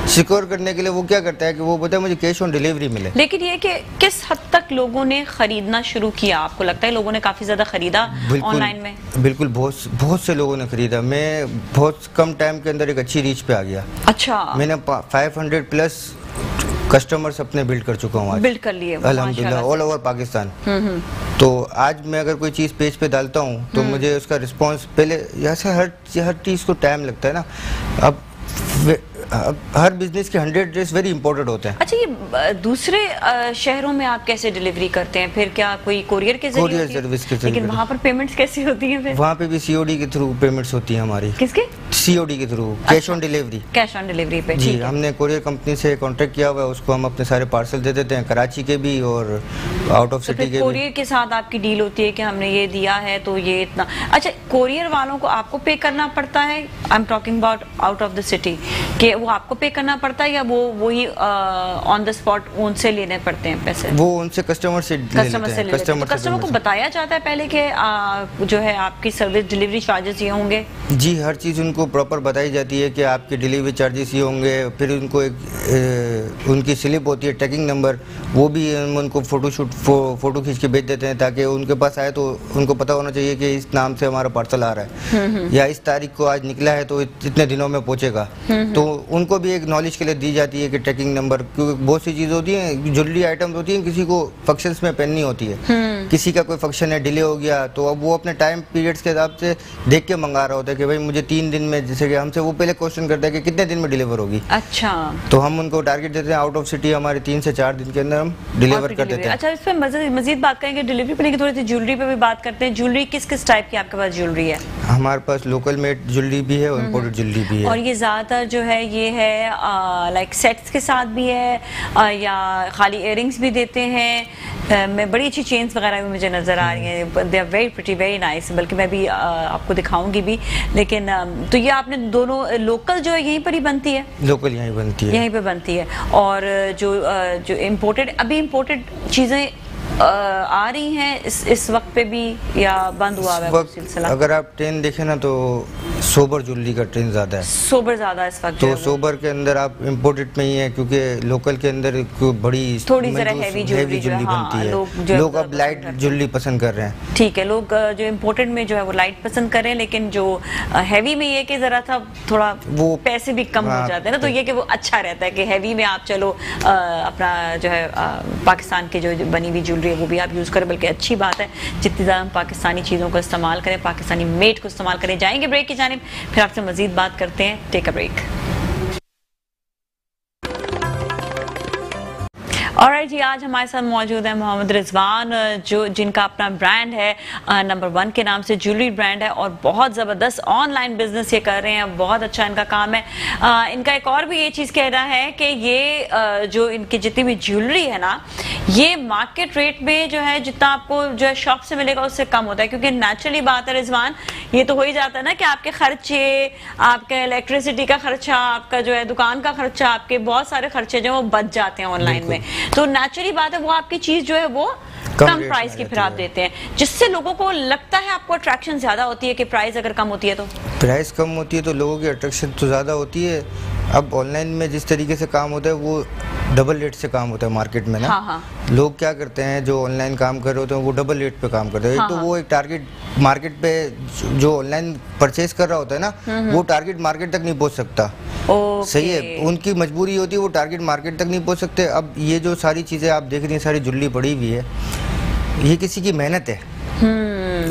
सिक्योर करने के लिए वो क्या करता है कि वो बोलता है मुझे कैश ऑन डिलीवरी मिले। लेकिन ये कि किस हद तक लोगों ने खरीदना शुरू किया? आपको लगता है लोगों ने काफ़ी ज़्यादा खरीदा ऑनलाइन में? बिल्कुल, बहुत से लोगों ने खरीदा। मैं बहुत कम टाइम के अंदर एक अच्छी रीच पे आ गया। अच्छा, मैंने 500+ कस्टमर्स अपने बिल्ड कर चुका हूँ, बिल्ड कर लिए अल्हम्दुलिल्लाह, ऑल ओवर पाकिस्तान। तो आज मैं अगर कोई चीज़ पेज पे डालता हूँ तो मुझे उसका रिस्पांस, पहले ऐसे हर चीज़ को टाइम लगता है ना। अब हर बिजनेस के 100 डेज वेरी इंपॉर्टेंट होते हैं। अच्छा, ये दूसरे शहरों में आप कैसे डिलीवरी करते हैं फिर? क्या कोई कोरियर के जरिए? कोरियर सर्विस के जरिए। लेकिन वहाँ पर पेमेंट्स कैसी होती हैं फिर? वहाँ पे भी COD के थ्रू पेमेंट्स होती हैं हमारी। किसके? COD के through, cash on delivery. Cash on delivery पे जी, हमने कोरियर कंपनी से कॉन्टेक्ट किया हुआ है, उसको हम अपने सारे पार्सल दे देते हैं, कराची के भी और आउट ऑफ सिटी के भी। कोरियर के साथ आपकी डील होती है कि हमने ये दिया है तो ये इतना। अच्छा, कोरियर वालों को आपको पे करना पड़ता है? I am talking about out of the city, कि वो आपको पे करना पड़ता है या वो वही ऑन द स्पॉट उनसे लेने पड़ते हैं पैसे? वो उनसे कस्टमर से कस्टमर को बताया जाता है पहले कि जो है आपकी सर्विस डिलीवरी चार्जेस ये होंगे? जी, हर चीज़ उनको प्रॉपर बताई जाती है कि आपके डिलीवरी चार्जेस ये होंगे। फिर उनको एक उनकी स्लिप होती है, ट्रैकिंग नंबर, वो भी उनको फ़ोटो खींच के भेज देते हैं ताकि उनके पास आए तो उनको पता होना चाहिए कि इस नाम से हमारा पार्सल आ रहा है या इस तारीख को आज निकला है तो इतने दिनों में पहुंचेगा। तो उनको भी एक नॉलेज के लिए दी जाती है कि ट्रैकिंग नंबर, क्योंकि बहुत सी चीज़ होती हैं, ज्वेलरी आइटम्स होती हैं, किसी को फंक्शंस में पहननी होती है, किसी का कोई फंक्शन है डिले हो गया तो अब वो अपने टाइम पीरियड्स के हिसाब से देख के मंगा रहा होता है कि भाई मुझे 3 दिन में, जैसे कि हमसे वो पहले क्वेश्चन करता है कि कितने दिन में डिलीवर होगी। अच्छा, तो हम उनको टारगेट देते हैं आउट ऑफ सिटी हमारे 3 से 4 दिन के अंदर हम डिलीवर कर देते हैं। अच्छा, इस पर मजीद बात करेंगे डिलीवरी पे, लेकिन थोड़ी सी ज्वेलरी पे भी बात करते हैं। ज्वेलरी किस किस टाइप की आपके पास ज्वेलरी है? हमारे पास लोकल मेड ज्वेलरी भी है और इम्पोर्टेड ज्वेलरी भी है। और ये ज़्यादातर जो है ये है लाइक सेट्स के साथ भी है या खाली इयररिंग्स भी देते हैं? मैं बड़ी अच्छी चेन्स वगैरह भी मुझे नज़र आ रही हैं, they are very pretty, very nice, बल्कि मैं भी आपको दिखाऊंगी भी। लेकिन तो ये आपने दोनों लोकल जो है यहीं पर ही बनती है? लोकल यहीं बनती है, यहीं पे बनती है। और जो इम्पोर्टेड, अभी इम्पोर्टेड चीज़ें आ रही हैं इस वक्त पे भी या बंद हुआ है सिलसिला? अगर आप ट्रेंड देखें ना तो सोबर ज्वेलरी का ट्रेंड ज़्यादा है। सोबर ज़्यादा इस वक्त तो सोबर के अंदर आप इम्पोर्टेड में ही है, क्योंकि लोकल के अंदर बड़ी थोड़ी जरा हैवी ज्वेलरी बनती है। लोग अब लाइट ज्वेलरी पसंद कर रहे हैं। ठीक है, लोग जो इम्पोर्टेड में जो है वो लाइट पसंद कर रहे हैं, लेकिन जो हैवी में ये कि जरा था थोड़ा वो पैसे भी कम हो जाते हैं ना, तो ये कि वो अच्छा रहता है कि हैवी में आप चलो अपना जो है पाकिस्तान की जो बनी हुई ज्वेलरी वो भी आप यूज़ करें, बल्कि अच्छी बात है जितनी ज़्यादा हम पाकिस्तानी चीज़ों को इस्तेमाल करें, पाकिस्तानी मेड को इस्तेमाल करें। जाएंगे ब्रेक की जानिब, फिर आपसे मज़ीद बात करते हैं। Take a break. ऑलराइट जी, आज हमारे साथ मौजूद है मोहम्मद रिजवान, जो जिनका अपना ब्रांड है नंबर 1 के नाम से ज्वेलरी ब्रांड है और बहुत ज़बरदस्त ऑनलाइन बिजनेस ये कर रहे हैं, बहुत अच्छा इनका काम है। इनका एक और भी ये चीज़ कहना है कि ये जो इनकी जितनी भी ज्वेलरी है ना, ये मार्केट रेट में जो है जितना आपको जो है शॉप से मिलेगा उससे कम होता है, क्योंकि नेचुरली बात है रिजवान, ये तो हो ही जाता है ना कि आपके खर्चे, आपके इलेक्ट्रिसिटी का खर्चा, आपका जो है दुकान का खर्चा, आपके बहुत सारे खर्चे जो वो बच जाते हैं ऑनलाइन में। तो नेचुरली बात है वो आपकी चीज जो है वो कम प्राइस की फिर आप देते हैं, जिससे लोगों को लगता है आपको अट्रैक्शन ज्यादा होती है कि प्राइस अगर कम होती है तो प्राइस कम होती है तो लोगों की अट्रैक्शन तो ज्यादा होती है। अब ऑनलाइन में जिस तरीके से काम होता है वो डबल रेट से काम होता है मार्केट में ना। हाँ। लोग क्या करते हैं जो ऑनलाइन काम कर रहे होते हैं वो डबल रेट पे काम करते हैं। हाँ। तो वो एक टारगेट मार्केट पे जो ऑनलाइन परचेज कर रहा होता है ना, वो टारगेट मार्केट तक नहीं पहुंच सकता। सही है, उनकी मजबूरी होती है, वो टारगेट मार्केट तक नहीं पहुंच सकते। अब ये जो सारी चीजें आप देख रही हैं, सारी ज्वेलरी पड़ी हुई है, ये किसी की मेहनत है,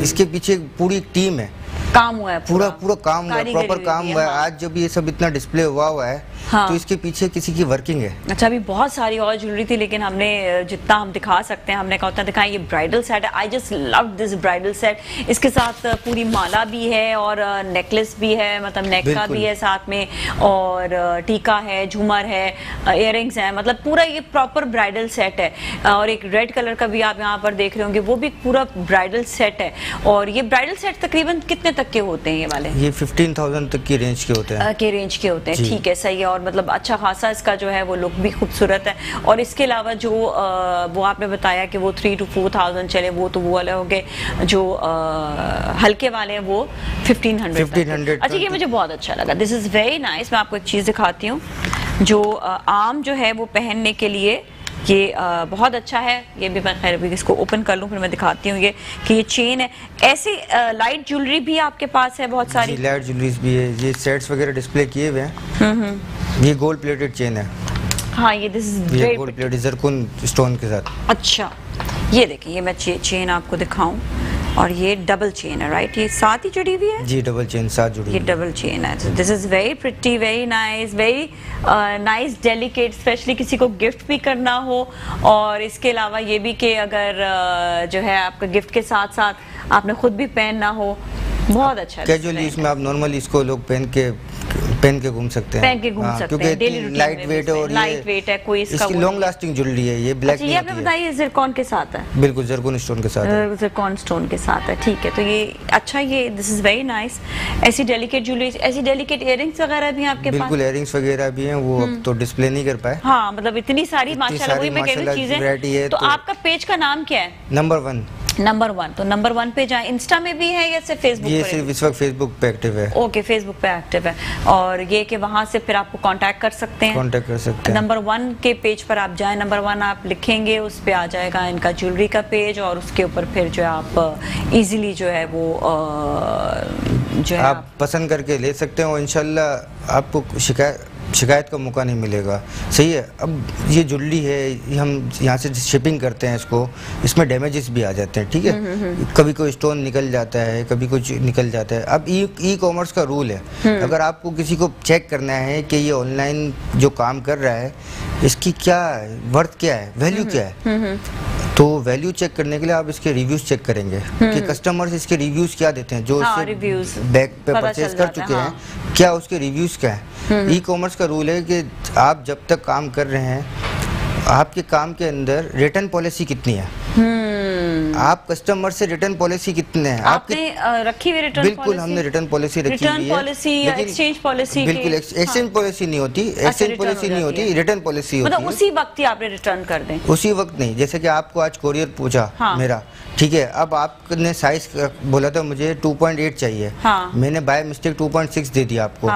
इसके पीछे पूरी टीम है, काम हुआ है, पूरा काम हुआ है, प्रॉपर काम हुआ है। आज जब ये सब इतना डिस्प्ले हुआ है तो इसके पीछे किसी की वर्किंग है। अच्छा, अभी बहुत सारी और ज्वेलरी थी, लेकिन हमने जितना हम दिखा सकते हैं हमने कहा उतना दिखाया। ये ब्राइडल सेट है, I just love this bridal set. इसके साथ पूरी माला भी है और नेकलेस भी है, मतलब नेक का भी है साथ में, और टीका है, झूमर है, इयररिंग्स है, मतलब पूरा ये प्रॉपर ब्राइडल सेट है। और एक रेड कलर का भी आप यहाँ पर देख रहे होंगे, वो भी पूरा ब्राइडल सेट है। और ये ब्राइडल सेट तकरीबन कितने तक के होते हैं ये वाले? ये 15,000 तक की रेंज के होते हैं। रेंज के होते हैं, ठीक है, सही है। और मतलब अच्छा खासा इसका जो है वो लुक भी खूबसूरत है। और इसके अलावा जो वो आपने बताया कि वो 3 to 4,000 चले, वो तो वो वाले हो गए। जो हल्के वाले हैं वो 1500। अच्छा, ये मुझे बहुत अच्छा लगा, दिस इज वेरी नाइस। मैं आपको एक चीज़ दिखाती हूँ, जो आम जो है वो पहनने के लिए ये बहुत अच्छा है। ये भी मैं खैर भी इसको ओपन कर लूँ फिर मैं दिखाती हूँ। ये कि ये चेन है, ऐसी लाइट ज्वेलरी भी आपके पास है बहुत सारी? लाइट ज्वेलरीज भी है, ये सेट्स वगैरह डिस्प्ले किए हुए हैं। ये गोल्ड प्लेटेड चेन है। हाँ, ये this is gold plated zircon stone के साथ। अच्छा, ये देखिए, ये मैं चेन आपको दिखाऊं, और ये डबल चेन है, राइट? ये साथ ही जुड़ी हुई है जी, डबल चेन साथ जुड़ी। ये डबल चेन है। This is very pretty, very nice, very nice, delicate, specially किसी को गिफ्ट भी करना हो। और इसके अलावा ये भी कि अगर जो है आपका गिफ्ट के साथ साथ आपने खुद भी पहनना हो, बहुत अच्छा। कैजुअली इसमें आप नॉर्मली इसको लोग पहन के पहन के घूम सकते हैं, क्योंकि लाइट वेट है और लाइट वेट है, कोई इसकी लॉन्ग लास्टिंग ज्वेलरी है, ये ब्लैक नहीं होती है। बताइए ज़िरकॉन के साथ है? बिल्कुल ज़िरकॉन स्टोन के साथ है, ज़िरकॉन स्टोन के साथ है, ठीक है। तो ये अच्छा, ये दिस इज वेरी नाइस। ऐसी डेलिकेट ज्वेलरी, ऐसी डेलिकेट इयररिंग्स वगैरह भी आपके पास? बिल्कुल, इयररिंग्स वगैरह भी हैं, वो अब तो डिस्प्ले नहीं कर पाए। हाँ, मतलब इतनी सारी माशाल्लाह, वही मैं कह रही हूं चीजें। तो आपका पेज का नाम क्या है? नंबर 1। तो नंबर 1 पे जाए। इंस्टा में भी है या सिर्फ फेसबुक? ये सिर्फ इस वक्त फेसबुक पे एक्टिव है। ओके, फेसबुक पे एक्टिव है, और ये कि वहां से फिर आपको कांटेक्ट कर सकते हैं। नंबर 1 के पेज पर आप जाएं, नंबर 1 आप लिखेंगे, उस पे आ जाएगा इनका ज्वेलरी का पेज, और उसके ऊपर फिर जो है आप इजीली जो है वो जो है आप पसंद करके ले सकते हो। इंशाल्लाह आपको शिकायत का मौका नहीं मिलेगा। सही है। अब ये ज्वेलरी है, हम यहाँ से शिपिंग करते हैं इसको, इसमें डैमेजेस भी आ जाते हैं, ठीक है। कभी कोई स्टोन निकल जाता है, कभी कुछ निकल जाता है। अब ई कॉमर्स का रूल है, अगर आपको किसी को चेक करना है कि ये ऑनलाइन जो काम कर रहा है इसकी क्या वर्थ क्या है, वैल्यू क्या है, तो वैल्यू चेक करने के लिए आप इसके रिव्यूज चेक करेंगे कि कस्टमर्स इसके रिव्यूज क्या देते हैं, जो इससे बैग पे परचेज कर चुके हैं, क्या उसके रिव्यूज क्या है। ई कॉमर्स का रूल है कि आप जब तक काम कर रहे हैं, आपके काम के अंदर रिटर्न पॉलिसी कितनी है, आप कस्टमर से रिटर्न पॉलिसी कितने हैं आपने रखी हुई रिटर्न? बिल्कुल, हमने रिटर्न पॉलिसी रखी हुई है। Exchange policy? बिल्कुल, एक्सचेंज पॉलिसी नहीं होती, एक्सचेंज पॉलिसी नहीं होती, रिटर्न पॉलिसी होती है। मतलब उसी वक्त ही आपने रिटर्न कर दें? उसी वक्त नहीं, जैसे कि आपको आज कोरियर पूछा मेरा, ठीक है, अब आपने साइज बोला था मुझे 2.8 चाहिए, मैंने बाय मिस्टेक 2.6 दे दिया आपको,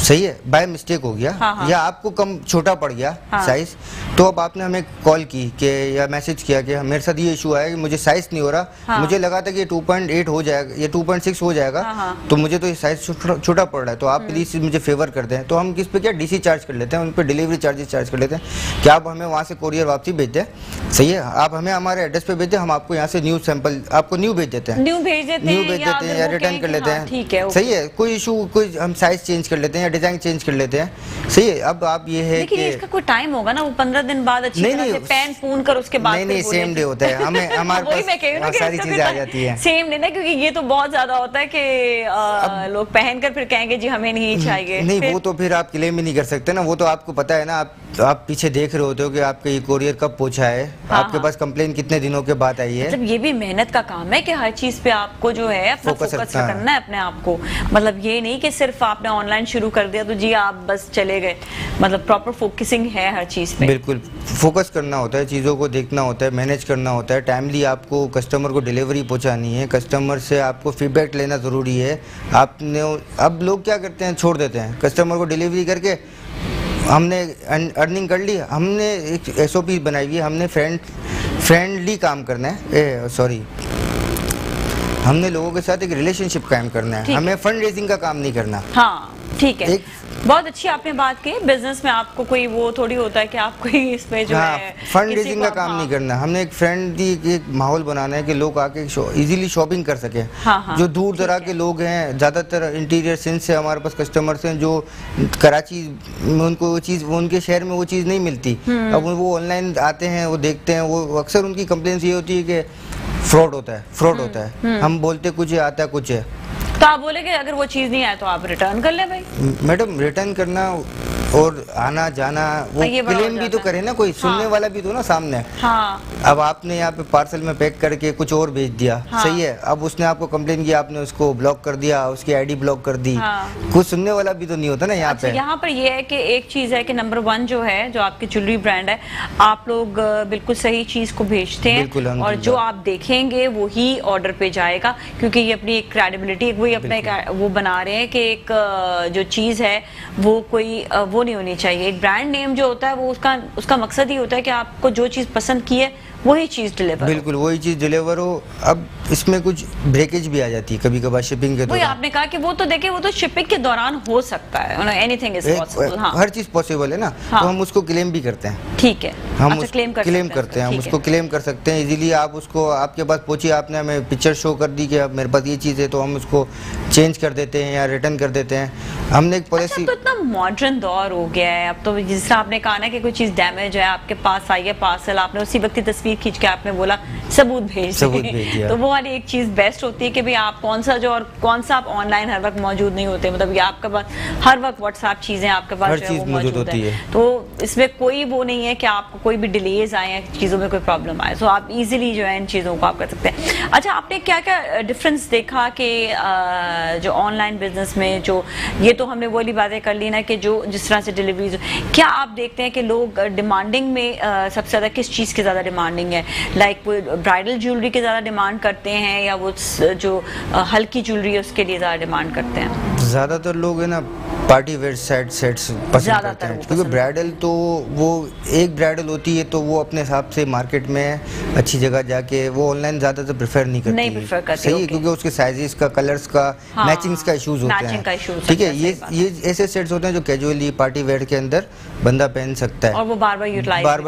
सही है, बाय मिस्टेक हो गया, या आपको कम छोटा पड़ गया साइज, तो अब आपने हमें कॉल की कि या मैसेज किया कि मेरे साथ ये इशू आया कि मुझे साइज नहीं हो रहा, मुझे लगा था कि 2.8 हो जाएगा, ये 2.6 हो जाएगा, तो मुझे तो ये साइज छोटा पड़ रहा है, तो आप प्लीज मुझे फेवर कर दें। तो हम किस पे क्या डीसी चार्ज कर लेते हैं, उन पर डिलीवरी चार्जेस चार्ज कर लेते हैं कि आप हमें वहाँ से कोरियर वापसी भेज दें, सही है, आप हमें हमारे एड्रेस पे भेज दें, हम आपको यहाँ से न्यू सैंपल आपको न्यू भेज देते हैं, या रिटर्न कर लेते हैं, सही है, कोई इशू, कोई हम साइज चेंज कर लेते हैं या डिजाइन चेंज कर लेते हैं, सही है। अब आप ये है कि इसका कोई टाइम होगा ना, वो 15 दिन बाद अच्छी तरह से पैन पून कर उसके बाद नहीं, सेम डे होता है, हमें हमारे पास सारी चीजें आ जाती है सेम डे ना, क्योंकि ये तो बहुत ज्यादा होता है कि लोग पहनकर फिर कहेंगे जी हमें नहीं चाहिए। नहीं, वो तो फिर आप क्लेम ही नहीं कर सकते ना, वो तो आपको पता है ना, आप पीछे देख रहे होते हो कि आपका ये कोरियर कब पहुंचा है, आपके पास कंप्लेन कितने दिनों के बाद आई है। मतलब ये भी मेहनत का काम है कि हर चीज पे आपको जो है अपना फोकस करना है अपने आप को, मतलब ये नहीं कि सिर्फ आपने ऑनलाइन शुरू कर दिया तो जी आप बस चले गए, मतलब प्रॉपर फोकसिंग है हर चीज पे। बिल्कुल, फोकस करना होता है, चीज़ों को देखना होता है, मैनेज करना होता है, टाइमली आपको कस्टमर को डिलीवरी पहुंचानी है, कस्टमर से आपको फीडबैक लेना ज़रूरी है। आपने अब लोग क्या करते हैं, छोड़ देते हैं, कस्टमर को डिलीवरी करके हमने अर्निंग कर ली, हमने एक SOP बनाई हुई है, हमने फ्रेंडली काम करना है, सॉरी, हमने लोगों के साथ एक रिलेशनशिप कायम करना है, हमें फंड रेजिंग का काम नहीं करना। हाँ, ठीक है, बहुत अच्छी आपने बात की। बिजनेस में आपको कोई वो थोड़ी होता है कि आप कोई इसमें जो है फंड रेजिंग का काम नहीं करना, हमने एक फ्रेंडली एक माहौल बनाना है कि लोग आके इजीली शॉपिंग कर सके। जो दूर दराज के लोग हैं, ज्यादातर इंटीरियर सिंध से हमारे पास कस्टमर्स हैं जो कराची में, उनको वो चीज, उनके शहर में वो चीज नहीं मिलती, अब वो ऑनलाइन आते हैं, वो देखते हैं, वो अक्सर उनकी कंप्लेंट ये होती है कि फ्रॉड होता है, हम बोलते कुछ है, आता कुछ है। तो आप बोले कि अगर वो चीज नहीं आए तो आप रिटर्न कर ले भाई। मैडम, रिटर्न करना और आना जाना, वो क्लेम भी तो करे ना, कोई सुनने वाला भी तो ना सामने। अब आपने यहाँ पे पार्सल में पैक करके कुछ और भेज दिया, सही है, अब उसने आपको कंप्लेन किया, आपने उसको ब्लॉक कर दिया, उसकी आईडी ब्लॉक कर दी, कुछ सुनने वाला भी तो नहीं होता ना यहाँ पे। यहाँ पर ये है कि एक चीज है कि नंबर 1 जो है, जो आपकी ज्वेलरी ब्रांड है, आप लोग बिल्कुल सही चीज को भेजते हैं, और जो आप देखेंगे वो ही ऑर्डर पे जाएगा, क्योंकि ये अपनी एक क्रेडिबिलिटी, वही अपना वो बना रहे हैं कि एक जो चीज है वो कोई वो नहीं होनी चाहिए। एक ब्रांड नेम जो होता है वो उसका मकसद ही होता है कि आपको जो चीज पसंद की है वही चीज डिलीवर, बिल्कुल वही चीज डिलीवर हो। अब इसमें कुछ ब्रेकेज भी आ जाती है कभी कभार शिपिंग के दौरान। आपने कहा कि वो तो देखिए, वो तो शिपिंग के दौरान हो सकता है, एनीथिंग इज पॉसिबल, हर चीज पॉसिबल है ना, तो हम उसको क्लेम भी करते हैं, ठीक है, हम क्लेम करते हैं, हम उसको क्लेम कर सकते हैं इजीली। आप उसको, आपके पास पहुंची, आपने हमें पिक्चर शो कर दी कि अब मेरे पास ये चीज़ है, तो हम उसको चेंज कर देते हैं या रिटर्न कर देते हैं। हमने एक पॉलिसी। तो इतना मॉडर्न दौर हो गया है अब तो, जिस तरह आपने कहा ना कि कोई चीज डैमेज है, आपके पास आई है पार्सल, आपने उसी वक्त तस्वीर खींच के आपने बोला सबूत भेज दिया। तो वो वाली एक चीज बेस्ट होती है कि भाई आप कौन सा जो और कौन सा आप ऑनलाइन हर वक्त मौजूद नहीं होते, मतलब ये आपके पास हर वक्त व्हाट्सएप चीजें आपके पास जो है वो मौजूद होती है। तो इसमें कोई वो नहीं है कि आपको कोई भी डिलेज आए या चीजों में कोई प्रॉब्लम आए, तो आप इजीली जो है इन चीजों को आप कर सकते हैं। अच्छा, आपने क्या क्या डिफरेंस देखा कि जो ऑनलाइन बिजनेस में, जो ये तो हमने वाली बातें कर ली ना कि जो जिस तरह से डिलीवरीज, क्या आप देखते हैं कि लोग डिमांडिंग में सबसे ज्यादा किस चीज की ज्यादा डिमांडिंग है? लाइक वो ब्राइडल ज्वेलरी की ज्यादा डिमांड करते हैं या वो जो हल्की ज्वेलरी है उसके लिए ज्यादा डिमांड करते हैं? ज्यादातर लोग है ना पार्टी वेयर सेट्स पसंद करते हैं, क्योंकि ब्राइडल तो वो एक ब्राइडल होती है तो वो अपने हिसाब से मार्केट में अच्छी जगह जाके वो ऑनलाइन ज्यादातर प्रेफर नहीं करती। सही है, क्योंकि उसके साइजेस का, कलर्स का, मैचिंग्स का इश्यूज होते हैं। ठीक है, ये ऐसे सेट्स होते हैं जो कैजुअली पार्टी वेयर के अंदर बंदा पहन सकता है और वो बार बार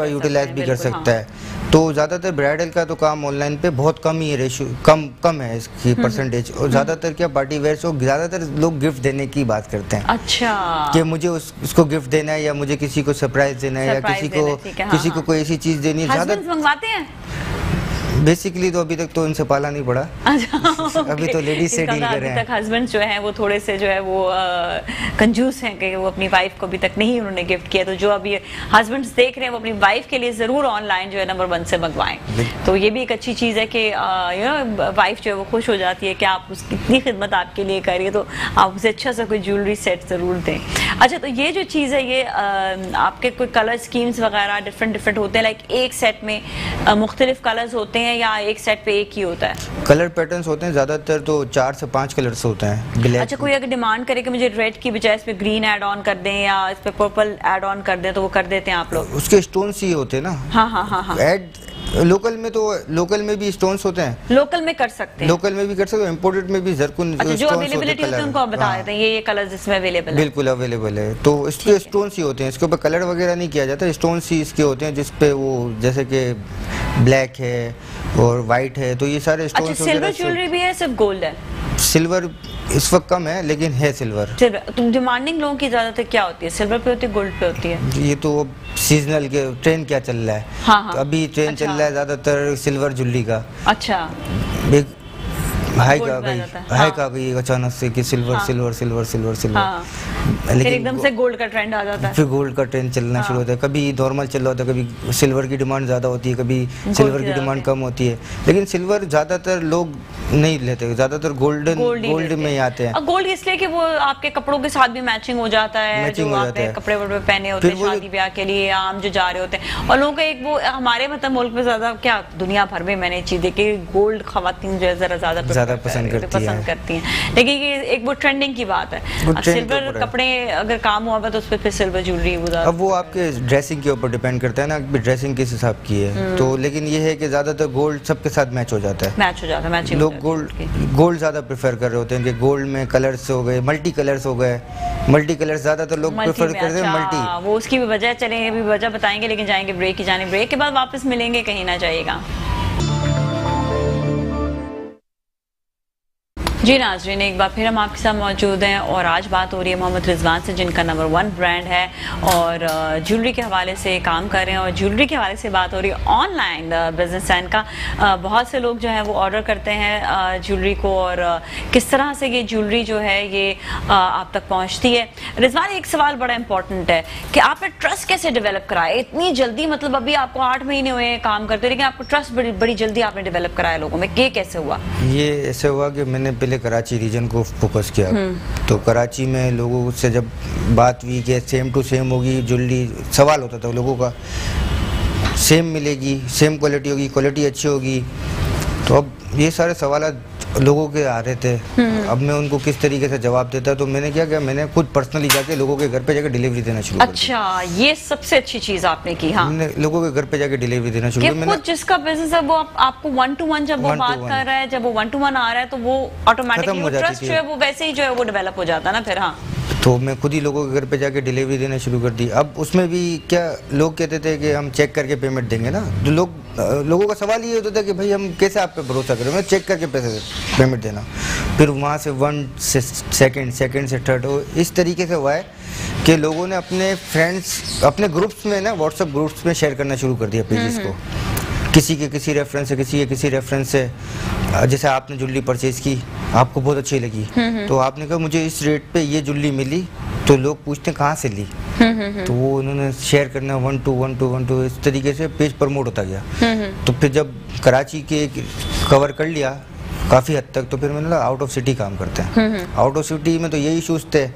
यूटिलाइज भी कर सकता है। तो ज्यादातर ब्राइडल का तो काम ऑनलाइन पे बहुत कम ही रेशियो, कम है इसकी परसेंटेज। और ज्यादातर क्या पार्टी वेयर से ज्यादातर लोग गिफ्ट देने की बात करते हैं। अच्छा, कि मुझे उसको गिफ्ट देना है या मुझे किसी को सरप्राइज देना है या किसी को कोई ऐसी चीज देनी है। ज्यादा मंगवाते हैं बेसिकली तो अभी तक तो इनसे पाला नहीं पड़ा। अच्छा, अभी तो लेडीज से डील कर रहे हैं। अभी तक हस्बैंड जो हैं वो थोड़े से जो है वो कंजूस हैं कि वो अपनी वाइफ को अभी तक नहीं उन्होंने गिफ्ट किया। तो जो अभी हस्बैंड्स देख रहे हैं वो अपनी वाइफ के लिए जरूर ऑनलाइन जो है नंबर 1 से मंगवाएं। तो ये भी एक अच्छी चीज है कि वाइफ जो है वो खुश हो जाती है कि आप उसकी इतनी खिदमत आपके लिए करिए तो आप उसे अच्छा सा कोई ज्वेलरी सेट जरूर दें। अच्छा, तो ये जो चीज़ है ये आपके कोई कलर स्कीम्स वगैरह डिफरेंट होते हैं? लाइक एक सेट में मुख्तलिफ कलर्स होते हैं या एक सेट पे एक ही होता है? कलर पैटर्न्स होते हैं, ज्यादातर तो 4 से 5 कलर्स होते हैं। अच्छा, कोई अगर डिमांड करे कि मुझे रेड की बजाय इस पे ग्रीन ऐड ऑन कर दें या इस पे पर्पल ऐड ऑन कर दें तो वो कर देते हैं आप लोग? उसके स्टोन्स ही होते हैं ना। हाँ। ऐड लोकल में भी स्टोन्स होते हैं, लोकल में कर सकते हैं, इंपोर्टेड में भी जरकुन। अच्छा, जो अवेलेबिलिटी होती है उनको आप बता देते हैं ये कलर जिसमें अवेलेबल है? बिल्कुल अवेलेबल है। तो इसके स्टोन्स ही होते हैं, इसके ऊपर कलर वगैरह नहीं किया जाता, स्टोन्स ही इसके होते हैं जिसपे वो जैसे कि ब्लैक है और व्हाइट है, तो ये सारे स्टोन्स। अच्छा, सिल्वर ज्वेलरी भी है, सिर्फ गोल्ड है? सिल्वर इस वक्त कम है लेकिन है सिल्वर। तो डिमांडिंग लोगों की ज्यादातर क्या होती है, सिल्वर पे होती है गोल्ड पे होती है? ये तो सीजनल के ट्रेंड क्या चल रहा है। हाँ। तो अभी ट्रेंड चल रहा है ज्यादातर सिल्वर ज्वेलरी का। अच्छा, हाई का गई अचानक से कि सिल्वर। लेकिन एकदम से गोल्ड का ट्रेंड आ जाता है, फिर गोल्ड का ट्रेंड चलना शुरू होता है। कभी नॉर्मल चल रहा होता है, कभी सिल्वर की डिमांड ज्यादा होती है, कभी सिल्वर की डिमांड कम होती है। लेकिन सिल्वर ज्यादातर लोग नहीं लेते, ज्यादातर गोल्ड में ही आते हैं। गोल्ड इसलिए कि वो आपके कपड़ों के साथ भी मैचिंग हो जाता है, जो आपने कपड़े पहने होते हैं शादी ब्याह के लिए, आम जो जा रहे होते हैं। और लोगों का एक वो हमारे मतलब मुल्क में ज्यादा, क्या दुनिया भर में मैंने चीज देखी, गोल्ड खवातीन जो है जरा ज्यादा पसंद करती हैं। लेकिन ये एक वो ट्रेंडिंग की बात है। सिल्वर कपड़े अगर काम हुआ तो उस पर फिर सिल्वर ज्वेलरी। अब वो आपके ड्रेसिंग के ऊपर डिपेंड करता है ना, ड्रेसिंग किस हिसाब की है। तो लेकिन ये है कि ज्यादातर गोल्ड सबके साथ मैच हो जाता है। लोग गोल्ड ज्यादा प्रेफर कर रहे होते हैं कि गोल्ड में कलर्स हो गए, मल्टी कलर्स ज्यादातर लोग प्रेफर करते हैं। मल्टी वो उसकी भी वजह, चलेंगे अभी वजह बताएंगे, लेकिन जाएंगे ब्रेक की जाने। ब्रेक के बाद वापस मिलेंगे, कहीं ना जाइएगा। जी नाज़रीन, एक बार फिर हम आपके साथ मौजूद हैं और आज बात हो रही है मोहम्मद रिजवान से, जिनका नंबर 1 ब्रांड है और ज्वेलरी के हवाले से काम कर रहे हैं। और ज्वेलरी के हवाले से बात हो रही है ऑनलाइन बिजनेस है इनका। बहुत से लोग जो हैं वो ऑर्डर करते हैं ज्वेलरी को और किस तरह से ये ज्वेलरी जो है ये आप तक पहुँचती है। रिजवान, एक सवाल बड़ा इंपॉर्टेंट है कि आपने ट्रस्ट कैसे डेवलप कराया इतनी जल्दी? मतलब अभी आपको 8 महीने हुए हैं काम करते, लेकिन आपको ट्रस्ट बड़ी जल्दी आपने डेवलप कराया लोगों में, ये कैसे हुआ? ये ऐसे हुआ कि मैंने कराची रीजन को फोकस किया। तो कराची में लोगों से जब बात हुई कि सेम टू सेम होगी ज्वेलरी, सवाल होता था लोगों का, सेम मिलेगी, सेम क्वालिटी होगी, क्वालिटी अच्छी होगी। तो अब ये सारे सवाल लोगों के आ रहे थे। अब मैं उनको किस तरीके से जवाब देता, तो मैंने क्या किया, मैंने खुद पर्सनली जाके लोगों के घर पे जाके डिलीवरी देना शुरू कर दिया। अच्छा, ये सबसे अच्छी चीज आपने की। हाँ, मैंने लोगों के घर पे जाके डिलीवरी देना शुरू किया। मैंने जिसका बिजनेस है वो आपको 1 to 1 जब वो बात कर रहा है, जब वो 1 to 1 आ रहा है तो वो ऑटोमेटिकली ट्रस्ट जो है वो वैसे ही जो है वो डेवलप हो जाता है ना फिर। हाँ, तो मैं खुद ही लोगों के घर पे जाके डिलीवरी देना शुरू कर दी। अब उसमें भी क्या लोग कहते थे कि हम चेक करके पेमेंट देंगे ना, तो लोगों का सवाल ये होता था कि भाई हम कैसे आप पे भरोसा करें, मैं चेक करके पैसे पेमेंट देना। फिर वहाँ से 1 से सेकंड से थर्ड, इस तरीके से हुआ है कि लोगों ने अपने फ्रेंड्स, अपने ग्रुप्स में ना, व्हाट्सएप ग्रुप्स में शेयर करना शुरू कर दिया पेजेस को, किसी के किसी रेफरेंस से, किसी के किसी रेफरेंस से। जैसे आपने ज्वेलरी परचेज की, आपको बहुत अच्छी लगी, तो आपने कहा मुझे इस रेट पे ये ज्वेलरी मिली, तो लोग पूछते हैं कहाँ से ली, तो वो उन्होंने शेयर करना 1 to 1 to 1 to, इस तरीके से पेज प्रमोट होता गया। तो फिर जब कराची के कवर कर लिया काफ़ी हद तक, तो फिर मैंने आउट ऑफ सिटी काम करते हैं। आउट ऑफ सिटी में तो यही इशूज़ थे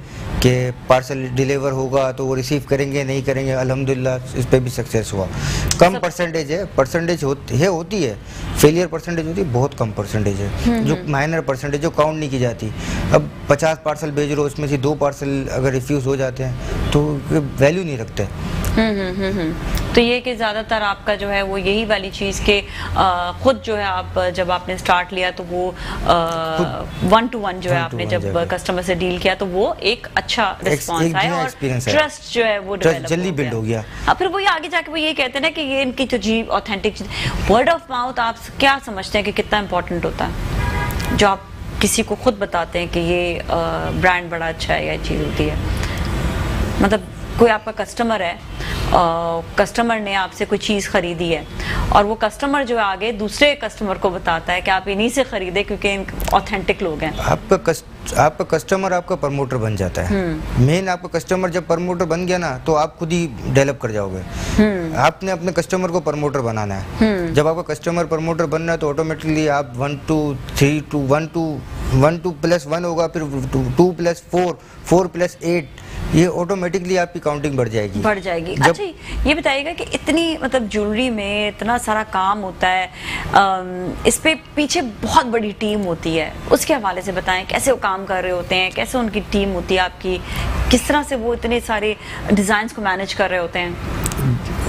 कि पार्सल डिलीवर होगा तो वो रिसीव करेंगे नहीं करेंगे। अल्हम्दुलिल्लाह इस पे भी सक्सेस हुआ। कम परसेंटेज है, परसेंटेज होती है, फेलियर परसेंटेज होती है, बहुत कम परसेंटेज है, जो माइनर परसेंटेज जो काउंट नहीं की जाती। अब 50 पार्सल भेज रहे हो, उसमें से 2 पार्सल अगर रिफ्यूज़ हो जाते हैं तो वैल्यू नहीं रखते। तो ये कि ज़्यादातर आपका जो है वो यही वाली चीज़ के खुद जो है आप जब आपने स्टार्ट लिया तो वो 1 to 1 जो है आपने जब कस्टमर से डील किया तो वो एक अच्छा रिस्पॉन्स आया और ट्रस्ट जो है वो जल्दी बिल्ड हो गया। फिर वो आगे जाके वो ये कहते हैं ना कि ये इनकी जो जी ऑथेंटिक वर्ड ऑफ माउथ, आप क्या समझते हैं कि कितना इम्पोर्टेंट होता है जो आप किसी को खुद बताते हैं कि ये ब्रांड बड़ा अच्छा है, या चीज़ होती है। मतलब कोई आपका कस्टमर है, कस्टमर ने आपसे कोई चीज़ खरीदी है और वो कस्टमर जो है आगे दूसरे कस्टमर को बताता है कि आप इन्हीं से खरीदे क्योंकि ऑथेंटिक लोग हैं। आपका कस्टमर आपका प्रमोटर बन जाता है। मेन आपका कस्टमर जब प्रमोटर बन गया ना, तो आप खुद ही डेवलप कर जाओगे। आपने अपने कस्टमर को प्रमोटर बनाना है। जब आपका कस्टमर प्रमोटर बनना है तो ऑटोमेटिकली आप 1 to 3 to 1 to 1 to +1 होगा, फिर 2 + 4, 4 + 8, ये ऑटोमेटिकली आपकी काउंटिंग बढ़ जाएगी। अच्छा, ये बताइएगा कि इतनी मतलब ज्वेलरी में इतना सारा काम होता है, इस पे पीछे बहुत बड़ी टीम होती है, उसके हवाले से बताएं कैसे वो काम कर रहे होते हैं, कैसे उनकी टीम होती है आपकी, किस तरह से वो इतने सारे डिज़ाइंस को मैनेज कर रहे होते हैं।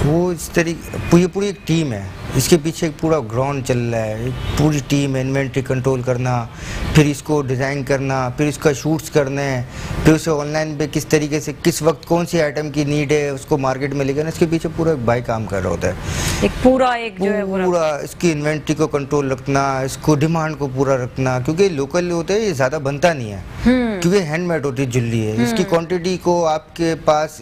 वो इस तरीके ये पूरी एक टीम है, इसके पीछे एक पूरा ग्राउंड चल रहा है, पूरी टीम है। इन्वेंट्री कंट्रोल करना, फिर इसको डिज़ाइन करना, फिर इसका शूट्स करने हैं, फिर उसे ऑनलाइन पे किस तरीके से किस वक्त कौन सी आइटम की नीड है उसको मार्केट में लेकर, इसके पीछे पूरा एक भाई काम कर रहा होता है। एक पूरा जो है पूरा इसकी इन्वेंट्री को कंट्रोल रखना, इसको डिमांड को पूरा रखना, क्योंकि लोकल होते हैं ये ज़्यादा बनता नहीं है, क्योंकि हैंडमेड होती ज्वेलरी है। इसकी क्वान्टिटी को आपके पास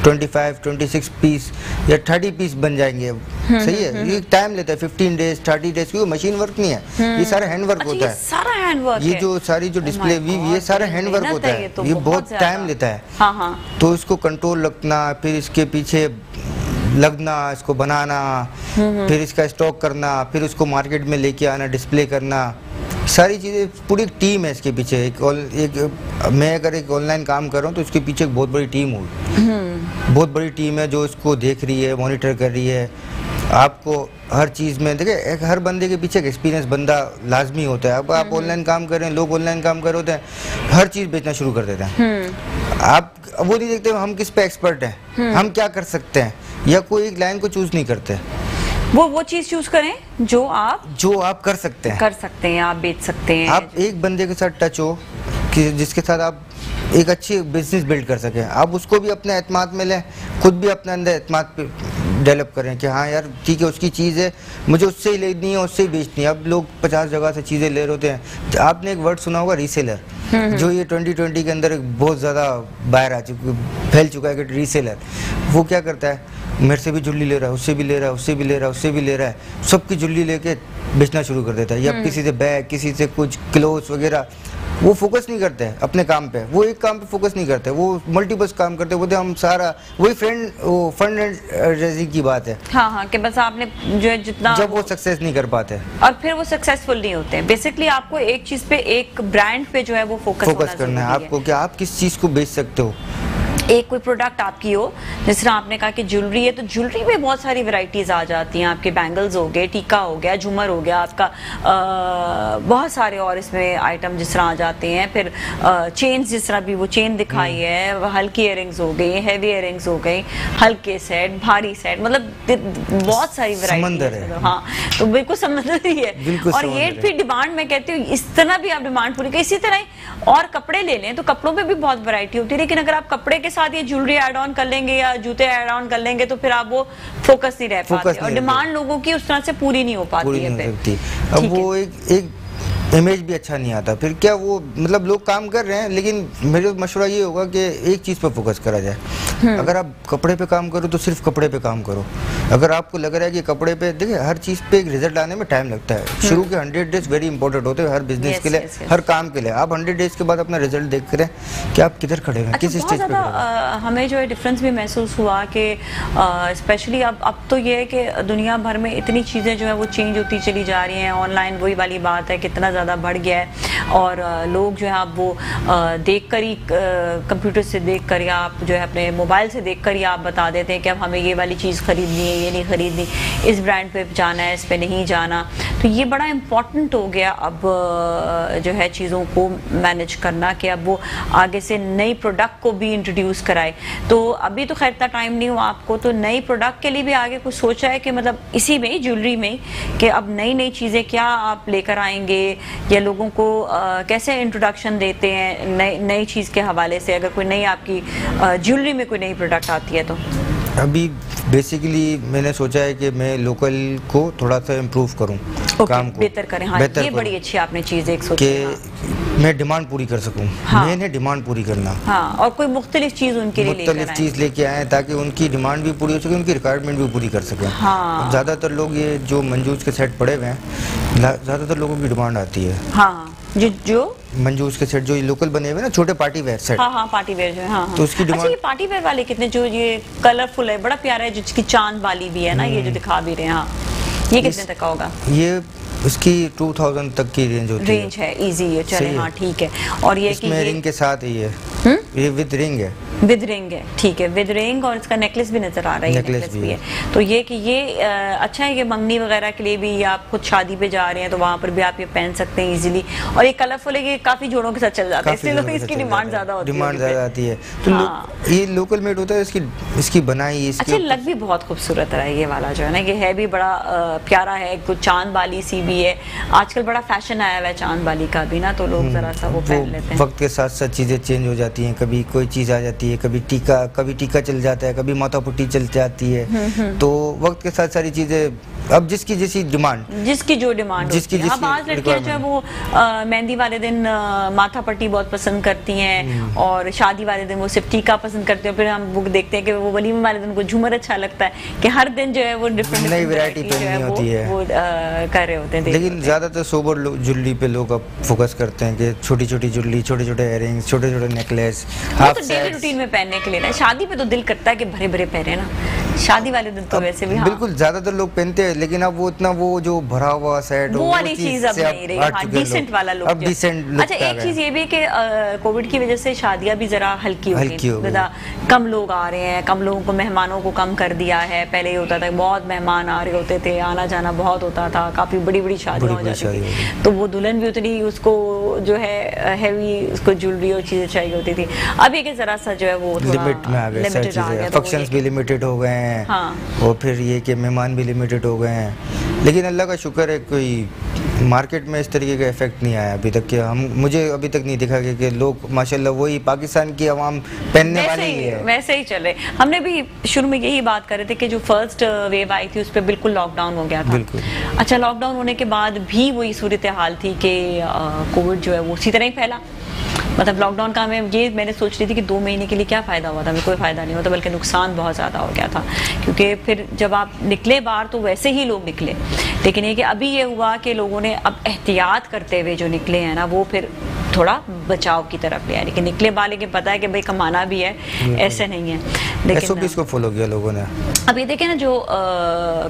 25, 26 पीस या 30 पीस बन जाएंगे, सही है। ये टाइम लेता है 15 डेज 30 डेज, क्योंकि मशीन वर्क नहीं है, ये सारा हैंड वर्क होता है। सारा हैंड वर्क ये जो सारी जो डिस्प्ले ये सारा हैंड वर्क होता है, ये बहुत टाइम लेता है। तो इसको कंट्रोल रखना, फिर इसके पीछे लगना, इसको बनाना, फिर इसका स्टॉक करना, फिर उसको मार्केट में लेके आना, डिस्प्ले करना, सारी चीज़ें, पूरी एक टीम है इसके पीछे। मैं अगर एक ऑनलाइन काम कर रहा हूँ तो इसके पीछे एक बहुत बड़ी टीम होगी, बहुत बड़ी टीम है जो इसको देख रही है, मॉनिटर कर रही है। आपको हर चीज़ में देखिए, हर बंदे के पीछे एक एक्सपीरियंस बंदा लाजमी होता है। अब आप ऑनलाइन काम कर रहे हैं, लोग ऑनलाइन काम कर रहे होते हैं, हर चीज़ बेचना शुरू कर देते हैं। आप वो नहीं देखते हम किस पे एक्सपर्ट हैं, हम क्या कर सकते हैं, या कोई एक लाइन को चूज़ नहीं करते। वो चीज चूज करें जो आप कर सकते हैं, आप बेच सकते हैं। आप एक बंदे के साथ टच हो कि जिसके साथ आप एक अच्छी बिजनेस बिल्ड कर सकें, आप उसको भी अपने एतमाद में लें, खुद भी अपने अंदर एतमाद पे डेवलप करें कि हाँ यार ठीक है, उसकी चीज़ है, मुझे उससे ही लेनी है, उससे ही बेचनी है। अब लोग 50 जगह से चीज़ें ले रहे होते हैं। आपने एक वर्ड सुना होगा रीसेलर, जो ये 2020 के अंदर बहुत ज़्यादा बाहर फैल चुका है कि रीसेलर वो क्या करता है, मेरे से भी ज्वेलरी ले रहा है, उससे भी ले रहा है, उससे भी ले रहा है, उससे भी ले रहा है, सबकी ज्वेलरी लेके बेचना शुरू कर देता है, या किसी से बैग, किसी से कुछ क्लोथ्स वगैरह। वो फोकस नहीं करते हैं अपने काम पे, वो एक काम पे फोकस नहीं करते, वो मल्टीपल काम करते हैं। बोलते हम सारा वही फंड रेजिंग की बात है। हाँ, कि बस आपने जो है जितना, जब वो सक्सेस नहीं कर पाते और फिर वो सक्सेसफुल नहीं होते। बेसिकली आपको एक चीज पे, एक ब्रांड पे जो है वो फोकस करना है आपको, कि आप किस चीज को बेच सकते हो, एक कोई प्रोडक्ट आपकी हो, जिस तरह आपने कहा कि ज्वेलरी है, तो ज्वेलरी में बहुत सारी वैरायटीज आ जाती हैं, आपके बैंगल्स हो गए, टीका हो गया, झूमर हो गया आपका, बहुत सारे और इसमें आइटम जिस तरह आ जाते हैं। फिर चेन्स, जिस तरह भी वो चेन दिखाई है, हल्की इयरिंग्स हो गई, हैवी इयरिंग्स हो गई, हल्के सेट, भारी सेट, मतलब बहुत सारी वैरायटी है। हाँ, तो बिल्कुल समंदर ही है। और ये भी डिमांड, मैं कहती हूँ इस तरह भी आप डिमांड पूरी करें। इसी तरह और कपड़े ले लें तो कपड़ों में भी बहुत वैरायटी होती है, लेकिन अगर आप कपड़े के साथ ये ज्वेलरी ऐड ऑन कर लेंगे या जूते ऐड ऑन कर लेंगे तो फिर आप वो फोकस नहीं रह पाते, और डिमांड लोगों की उस तरह से पूरी नहीं हो पाती है। अब वो एक इमेज भी अच्छा नहीं आता, फिर क्या वो मतलब लोग काम कर रहे हैं, लेकिन मेरा मशवरा ये होगा कि एक चीज़ पर फोकस करा जाए। अगर आप कपड़े पे काम करो तो सिर्फ कपड़े पे काम करो। अगर आपको लग रहा है कि कपड़े पे, देखिए हर चीज़ पे एक रिजल्ट आने में टाइम लगता है। शुरू के 100 डेज वेरी इंपॉर्टेंट होते हैं हर बिजनेस के लिए, हर काम के लिए। आप 100 डेज के बाद अपना रिजल्ट देख करें कि आप किधर खड़े हैं, किस स्टेज पे। हमें जो है डिफरेंस भी महसूस हुआ कि स्पेशली अब तो ये है कि दुनिया भर में इतनी चीज़ें जो है वो चेंज होती चली जा रही हैं। ऑनलाइन वही वाली बात है, कितना ज़्यादा बढ़ गया है, और लोग जो है आप वो देखकर ही, कंप्यूटर से देखकर या आप जो है अपने मोबाइल से देखकर ही आप बता देते हैं कि अब हमें ये वाली चीज़ खरीदनी है, ये नहीं खरीदनी, इस ब्रांड पे जाना है, इस पे नहीं जाना। तो ये बड़ा इम्पॉर्टेंट हो गया अब जो है चीज़ों को मैनेज करना, कि अब वो आगे से नई प्रोडक्ट को भी इंट्रोड्यूस कराए। तो अभी तो खैर इतना टाइम नहीं हुआ आपको, तो नई प्रोडक्ट के लिए भी आगे कुछ सोचा है कि मतलब इसी में ज्वेलरी में कि अब नई नई चीज़ें क्या आप लेकर आएंगे, या लोगों को कैसे इंट्रोडक्शन देते हैं नई चीज़ के हवाले से, अगर कोई नई आपकी ज्वेलरी में कोई नई प्रोडक्ट आती है तो? अभी बेसिकली मैंने सोचा है कि मैं लोकल को थोड़ा सा इम्प्रूव करूं, काम को बेहतर करें। हाँ, ये बड़ी अच्छी आपने चीज़ एक सोची कि मैं डिमांड पूरी कर सकूं। हाँ, मैंने डिमांड पूरी करना। हाँ, और कोई मुख्तलिफ चीज़ उनके लिए मुख्तलिफ चीज़ लेके आए ताकि उनकी डिमांड भी पूरी हो सके, उनकी रिक्वायरमेंट भी पूरी कर सकें। हाँ, ज़्यादातर लोग ये जो मंजूस के सेट पड़े हुए हैं, ज़्यादातर लोगों की डिमांड आती है। हाँ, जो मंजूस के सेट जो लोकल बने हुए ना, छोटे पार्टी वेयर सेट। हाँ, पार्टी वेयर जो है। हाँ, तो उसकी डिमांड। अच्छा, ये पार्टी वेयर वाले कितने, जो ये कलरफुल है, बड़ा प्यारा है, जिसकी चांद वाली भी है ना, ये जो दिखा भी रहे हैं, हाँ, ये कितने तक का होगा? ये इसकी 2000 तक की रेंज होती है। रेंज है, इजी है, चले। हाँ, ठीक है। और ये कि ये रिंग के साथ ही है, ये विद रिंग है, विद रिंग है, ठीक है, विद रिंग, और इसका नेकलेस भी नजर आ रहा है, नेकलेस भी है। तो ये कि ये अच्छा है कि मंगनी वगैरह के लिए भी, या आप खुद शादी पे जा रहे हैं तो वहाँ पर भी आप ये पहन सकते हैं इजीली, और ये कलरफुल है कि काफी जोड़ों के साथ चल जाता है, इसलिए लोग इसकी डिमांड ज्यादा होती है। डिमांड ज्यादा आती है, तो ये लोकल मेड होता है, इसकी बनाई। अच्छा, लग भी बहुत खूबसूरत है ये वाला जो है ना, ये है भी बड़ा प्यारा है, कुछ चांद बाली सी भी है। आजकल बड़ा फैशन आया हुआ है चांद बाली का भी ना, तो लोग जरा सा वो पहन लेते हैं। वक्त के साथ साथ चीजें चेंज हो जाती हैं, कभी कोई चीज आ जाती है, कभी टीका चल जाता है, कभी माथा पुट्टी चल जाती है। तो वक्त के साथ सारी चीजें, अब जिसकी जैसी डिमांड, जिसकी जो डिमांड, अब आज लड़कियां जो है वो मेहंदी वाले दिन माथा पट्टी बहुत पसंद करती हैं, और शादी वाले दिन वो सिर्फ टीका पसंद करती हैं। फिर हम वो देखते हैं कि वो वलीमे वाले दिन को झूमर अच्छा लगता है, कि हर दिन जो है वो डिफरेंट नई वैरायटी पहननी होती है, वो कर रहे होते हैं। लेकिन ज्यादातर सोबर ज्वेलरी पे लोग अब फोकस करते हैं कि छोटी छोटी ज्वेलरी, छोटे छोटे इयररिंग्स, छोटे छोटे नेकलेस, तो डेली रूटीन में पहनने के लिए ना। शादी पे तो दिल करता है कि भरे भरे पहने ना, शादी वाले दिन तो वैसे भी। हाँ, बिल्कुल, ज्यादातर लोग पहनते हैं, लेकिन अब वो इतना वो जो भरा हुआ सेट, वो वाली चीज अब नहीं रही। हाँ, डिसेंट वाला लुक, अब डिसेंट। अच्छा, एक चीज ये भी कि कोविड की वजह से शादियां भी जरा हल्की हो गई, कम लोग आ रहे हैं, कम लोगों को, मेहमानों को कम कर दिया है। पहले ये होता था बहुत मेहमान आ रहे होते थे, आना जाना बहुत होता था, काफी बड़ी बड़ी शादियां हो जाती थी, तो वो दुल्हन भी उतनी, उसको जो है हैवी, उसको ज्वेलरी और चीजें चाहिए होती थी। अब ये जरा सा जो है वो लिमिट में आ गया, फंक्शंस भी लिमिटेड हो गए हैं। हाँ, और फिर ये कि मेहमान भी लिमिटेड हो गए हैं, लेकिन अल्लाह का शुक्र है कोई मार्केट में इस तरीके का इफेक्ट नहीं आया अभी तक कि मुझे अभी तक नहीं दिखा कि लोग माशाल्लाह वही पाकिस्तान की आवाम पहनने वाली ही है, वैसे ही चल रहे। हमने भी शुरू में यही बात कर रहे थे कि जो फर्स्ट वेव आई थी उस पर बिल्कुल लॉकडाउन हो गया था। बिल्कुल। अच्छा, लॉकडाउन होने के बाद भी वही सूरत हाल थी कि कोविड जो है वो उसी तरह ही फैला। मतलब लॉकडाउन का मैंने सोच रही थी कि 2 महीने के लिए क्या फ़ायदा हुआ था, हमें कोई फ़ायदा नहीं होता, बल्कि नुकसान बहुत ज़्यादा हो गया था, क्योंकि फिर जब आप निकले बाहर तो वैसे ही लोग निकले, लेकिन ये कि अभी ये हुआ कि लोगों ने अब एहतियात करते हुए जो निकले हैं ना, वो फिर थोड़ा बचाव की तरफ, यानी कि निकले बाले के पता है कि भाई कमाना भी है, ऐसे नहीं है, लेकिन इसको फॉलो किया लोगों ने। अब ये देखें ना, जो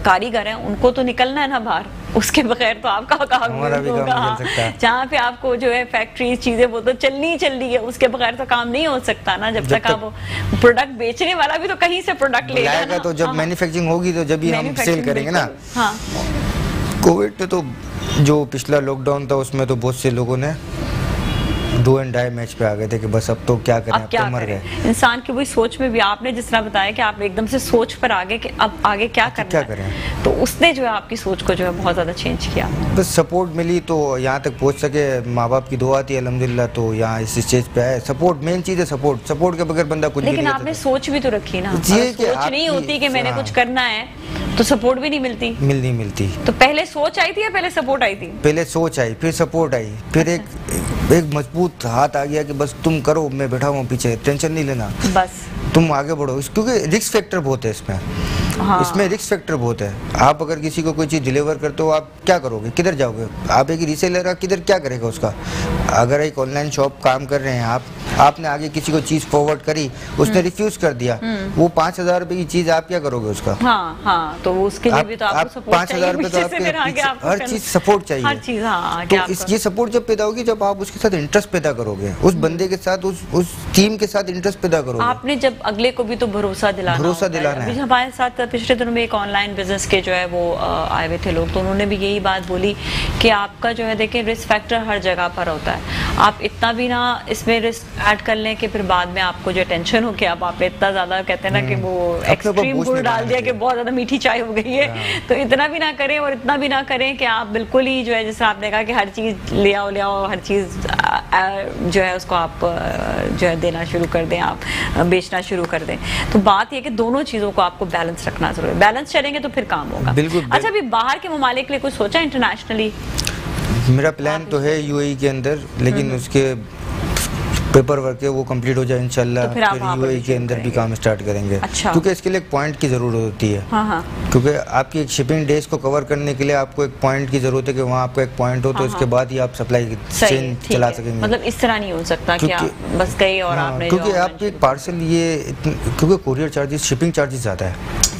कारीगर हैं उनको तो निकलना है ना बाहर, उसके बगैर तो आपका काम नहीं होगा। जहाँ पे आपको जो है फैक्ट्री चीजें वो तो चलनी है, उसके बगैर तो काम नहीं हो सकता ना, जब तक आप प्रोडक्ट बेचने वाला भी तो कहीं से प्रोडक्ट लेगा ना। तो जब मैन्युफैक्चरिंग होगी तो जब भी हम सेल करेंगे ना। हाँ, कोविड में तो जो पिछला लॉकडाउन था उसमें तो बहुत से लोगों ने डू एंड डाई मैच पे आ गए थे कि बस अब तो क्या करें, अब तो मर गए। इंसान की वही सोच में भी, आपने जिस तरह बताया कि आप एकदम से सोच पर आ गए कि अब आगे क्या करना है, तो उसने जो है आपकी सोच को जो है बहुत ज्यादा चेंज किया। बस सपोर्ट मिली तो यहाँ तक पहुँच सके, माँ बाप की दुआ थी अल्हम्दुलिल्लाह, तो यहाँ इस स्टेज पे आए। सपोर्ट मेन चीज है, सपोर्ट के बगैर बंदा कुछ। लेकिन आपने सोच भी तो रखी ना, सोच नहीं होती कि मैंने कुछ करना है तो सपोर्ट भी नहीं मिलती। तो पहले सोच आई थी या पहले सपोर्ट आई थी? पहले सोच आई, फिर सपोर्ट आई, फिर एक मजबूत हाथ आ गया कि बस तुम करो, मैं बैठा हूँ पीछे, टेंशन नहीं लेना, बस तुम आगे बढ़ो। क्योंकि रिस्क फैक्टर बहुत है इसमें। हाँ। इसमें रिस्क फैक्टर बहुत है। आप अगर किसी को कोई चीज डिलीवर करते हो, आप क्या करोगे, किधर जाओगे? आप एक रीसेलर किधर क्या करेगा उसका? अगर एक ऑनलाइन शॉप काम कर रहे हैं आपने आगे किसी को चीज फॉरवर्ड करी, उसने रिफ्यूज कर दिया, वो 5,000 रुपए की चीज आप क्या करोगे उसका? हाँ, तो उसके लिए भी तो आपको सपोर्ट 5,000 रुपए तो आपके हर चीज सपोर्ट चाहिए, हर चीज। हाँ, तो ये सपोर्ट जब पैदा होगी जब आप उसके साथ इंटरेस्ट पैदा करोगे, उस बंदे के साथ, उस टीम के साथ इंटरेस्ट पैदा करोगे। आपने जब अगले को भी तो भरोसा दिलाना है। हमारे साथ पिछले दिनों में एक ऑनलाइन बिजनेस के जो है वो आए हुए थे लोग, तो उन्होंने भी यही बात बोली कि आपका जो है देखिए रिस्क फैक्टर हर जगह पर होता है। आप इतना भी ना इसमें रिस्क ऐड कर लें कि फिर बाद में आपको जो टेंशन हो कि अब आप इतना ज्यादा कहते हैं ना कि वो एक्सट्रीम गुड़ डाल दिया कि बहुत ज्यादा मीठी चाय हो गई है, तो इतना भी ना करें और इतना भी ना करें कि आप बिल्कुल ही जो है जैसे आपने कहा कि हर चीज ले आओ, हर चीज जो है उसको आप जो है देना शुरू कर दें, आप बेचना शुरू कर दें। तो बात ये कि दोनों चीजों को आपको बैलेंस रखना जरूरी है, बैलेंस चलेंगे तो फिर काम होगा। अच्छा, अभी बाहर के ममालिक के लिए कुछ सोचा इंटरनेशनली? मेरा प्लान तो है यूएई के अंदर, लेकिन उसके पेपर वर्क है वो कंप्लीट हो जाए इंशाल्लाह, तो फिर यूएई के अंदर भी काम स्टार्ट करेंगे। अच्छा। क्योंकि इसके लिए एक पॉइंट की जरूरत होती है। हाँ। क्योंकि आपकी एक शिपिंग डेज को कवर करने के लिए आपको एक पॉइंट की जरूरत है कि वहाँ आपका एक पॉइंट हो, तो इसके बाद ही आप सप्लाई चेन चला सकेंगे। मतलब इस तरह नहीं हो सकता कि आप बस गए और आपने, क्योंकि आपकी एक पार्सल क्योंकि कोरियर चार्जेस, शिपिंग चार्जेस ज़्यादा हो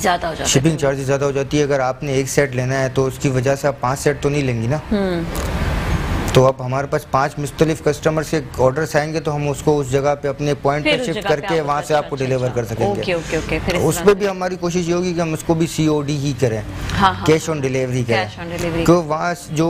जाता है, शिपिंग चार्जेस ज़्यादा हो जाती है। अगर आपने एक सेट लेना है तो उसकी वजह से आप 5 सेट तो नहीं लेंगी ना। तो अब हमारे पास 5 मुख्तलिफ कस्टमर से ऑर्डर्स आएंगे तो हम उसको उस जगह पे अपने पॉइंट पे शिफ्ट करके वहाँ से आपको डिलीवर कर सकेंगे। ओके। उसमें भी हमारी कोशिश ये होगी कि हम उसको भी COD ही करें, कैश ऑन डिलीवरी करें, क्योंकि वहाँ जो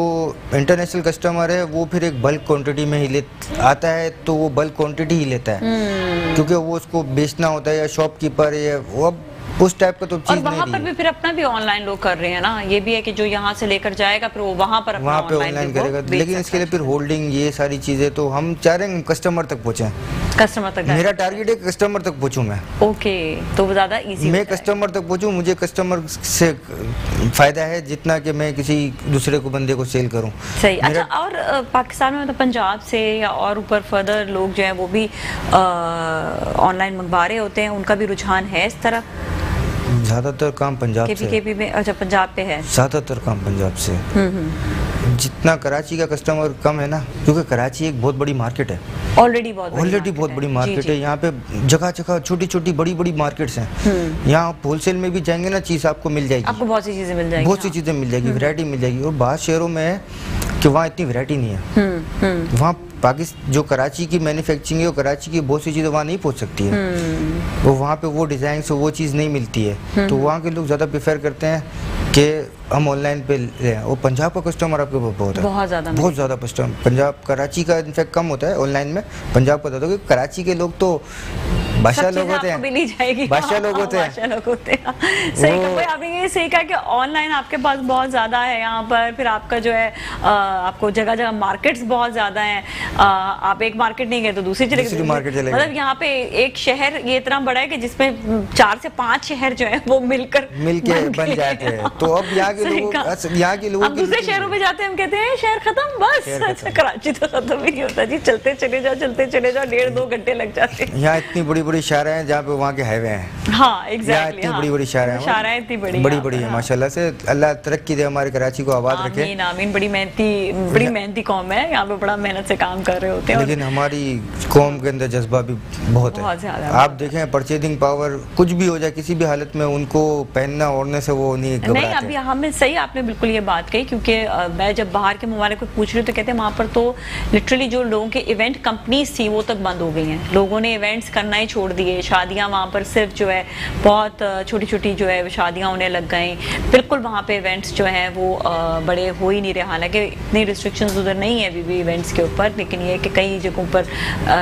इंटरनेशनल कस्टमर है वो फिर एक बल्क क्वान्टिटी में ही आता है, तो वो बल्क क्वान्टिटी ही लेता है, क्योंकि वो उसको बेचना होता है या शॉपकीपर या वो उस टाइप का तो चीज नहीं। और वहाँ पर भी फिर अपना भी ऑनलाइन लोग कर रहे हैं ना, ये भी है कि जो यहाँ से लेकर जाएगा फिर वो वहाँ पर अपना ऑनलाइन करेगा, लेकिन इसके लिए फिर होल्डिंग ये सारी चीजें, तो हम चाह रहे हैं कस्टमर तक पहुँचे, कस्टमर तक। मेरा टारगेट है कस्टमर तक पहुँचूं मैं। ओके, तो वो ज्यादा इजी, मैं कस्टमर तक पहुँचूं, मुझे कस्टमर से फायदा है जितना कि मैं किसी दूसरे को बंदे को सेल करूँ। सही। अच्छा, और पाकिस्तान में मतलब पंजाब से या और ऊपर फर्दर लोग जो है वो भी ऑनलाइन मंगवा रहे होते हैं, उनका भी रुझान है इस तरह? ज्यादातर काम पंजाब से। केपी में? अच्छा, पंजाब पे है ज्यादातर काम पंजाब से। जितना कराची का कस्टमर कम है ना, क्योंकि कराची एक बहुत बड़ी मार्केट है, ऑलरेडी बहुत बड़ी मार्केट है। यहाँ पे जगह जगह छोटी छोटी बड़ी बड़ी मार्केट्स हैं। यहाँ होलसेल में भी जाएंगे ना, चीज आपको मिल जाएगी, आपको बहुत सी चीजें मिल जाएगी, बहुत सी चीजें मिल जाएगी, वैरायटी मिल जाएगी। और बाहर शहरों में है कि वहाँ इतनी वैरायटी नहीं है। वहाँ पाकिस्तान जो कराची की मैन्युफैक्चरिंग है, वो कराची की बहुत सी चीज़ें वहाँ नहीं पहुँच सकती है, वो वहाँ पे वो डिज़ाइन से वो चीज़ नहीं मिलती है, तो वहाँ के लोग ज़्यादा प्रेफर करते हैं कि हम ऑनलाइन पे लें। और पंजाब का कस्टमर आपके बहुत है, बहुत ज़्यादा कस्टमर पंजाब, कराची का इनफैक्ट कम होता है ऑनलाइन में, पंजाब का ज़्यादा, क्योंकि कराची के लोग तो बादशाह लोग होते हैं, बादशाह लोग होते हैं। सही कहा आपने, ये सही कहा कि ऑनलाइन आपके पास बहुत ज़्यादा है यहाँ पर, फिर आपका जो है आपको जगह जगह मार्केट्स बहुत ज़्यादा हैं, आप एक मार्केट नहीं गए तो दूसरी चले गए, मतलब यहाँ पे एक शहर ये इतना बड़ा है कि जिसमें 4 से 5 शहर जो है वो मिलके बन जाते हैं। तो अब यहाँ के लोग दूसरे शहरों में जाते हैं, हम कहते हैं शहर खत्म, बस कराची तो खत्म ही नहीं होता जी, चलते चले जाओ 1.5-2 घंटे लग जाते हैं। यहाँ इतनी बड़ी बड़ी शाराएं हैं जहाँ पे वहाँ के हाईवे हैं। हाँ एग्जैक्टली, इतनी बड़ी बड़ी शाराएं इतनी बड़ी है माशाल्लाह से। अल्लाह तरक्की दे, हमारे कराची को आबाद रखे। आमीन आमीन। बड़ी मेहनती कौम है, यहाँ पे बड़ा मेहनत से काम कर रहे होते हैं। लेकिन हमारी कौम के अंदर जज्बा भी बहुत है। आप देखें परचेजिंग पावर, कुछ भी हो जाए किसी भी हालत में उनको पहनना ओढ़ने से वो नहीं घबराते। नहीं अभी हमें सही, आपने बिल्कुल ये बात कही, क्योंकि मैं जब बाहर के ममालिक को पूछ रही हूँ तो कहते हैं वहाँ पर तो लिटरली जो लोगों के इवेंट कंपनीज थी वो तक बंद हो गई हैं। लोगों ने इवेंट्स करना ही छोड़ दिए। शादियाँ वहाँ पर सिर्फ जो है बहुत छोटी छोटी जो है शादियाँ होने लग गई। बिल्कुल वहाँ पे इवेंट्स जो हैं वो बड़े हो ही नहीं रहे। हालांकि इतनी रिस्ट्रिक्शंस उधर नहीं है अभी भी इवेंट्स के ऊपर, लेकिन ये कि कई जगहों पर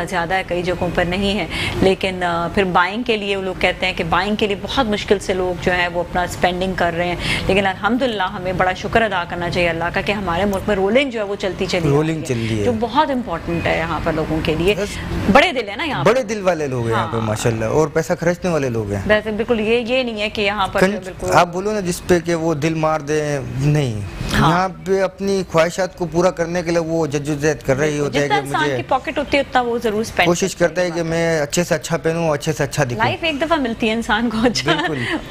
ज़्यादा है, कई जगहों पर नहीं है। लेकिन फिर बाइंग के लिए वो लोग कहते हैं कि बाइंग के लिए बहुत मुश्किल से लोग जो है वो अपना स्पेंडिंग कर रहे हैं। लेकिन अल्हम्दुलिल्लाह हमें बड़ा शुक्र अदा करना चाहिए अल्लाह का कि हमारे मुल्क में रोलिंग जो है वो चलती चली है, जो बहुत इंपॉर्टेंट है यहाँ पर लोगों के लिए। बड़े दिल है ना यहाँ, बड़े दिल वाले लोग हैं यहाँ पे माशाल्लाह, और पैसा खर्चने वाले लोग हैं। वैसे बिल्कुल ये नहीं है कि यहाँ पर बिल्कुल आप बोलो ना जिस पे कि वो दिल मार दे, नहीं। हाँ। यहाँ पे अपनी ख्वाहिशात को पूरा करने के लिए वो जद्दोजहद कर रही होता है कि मुझे की पॉकेट होती है उतना वो जरूर स्पेंड कोशिश करता है कि मैं अच्छे से अच्छा पहनूं, अच्छे से अच्छा दिखूं। लाइफ एक दफा मिलती है इंसान को, अच्छा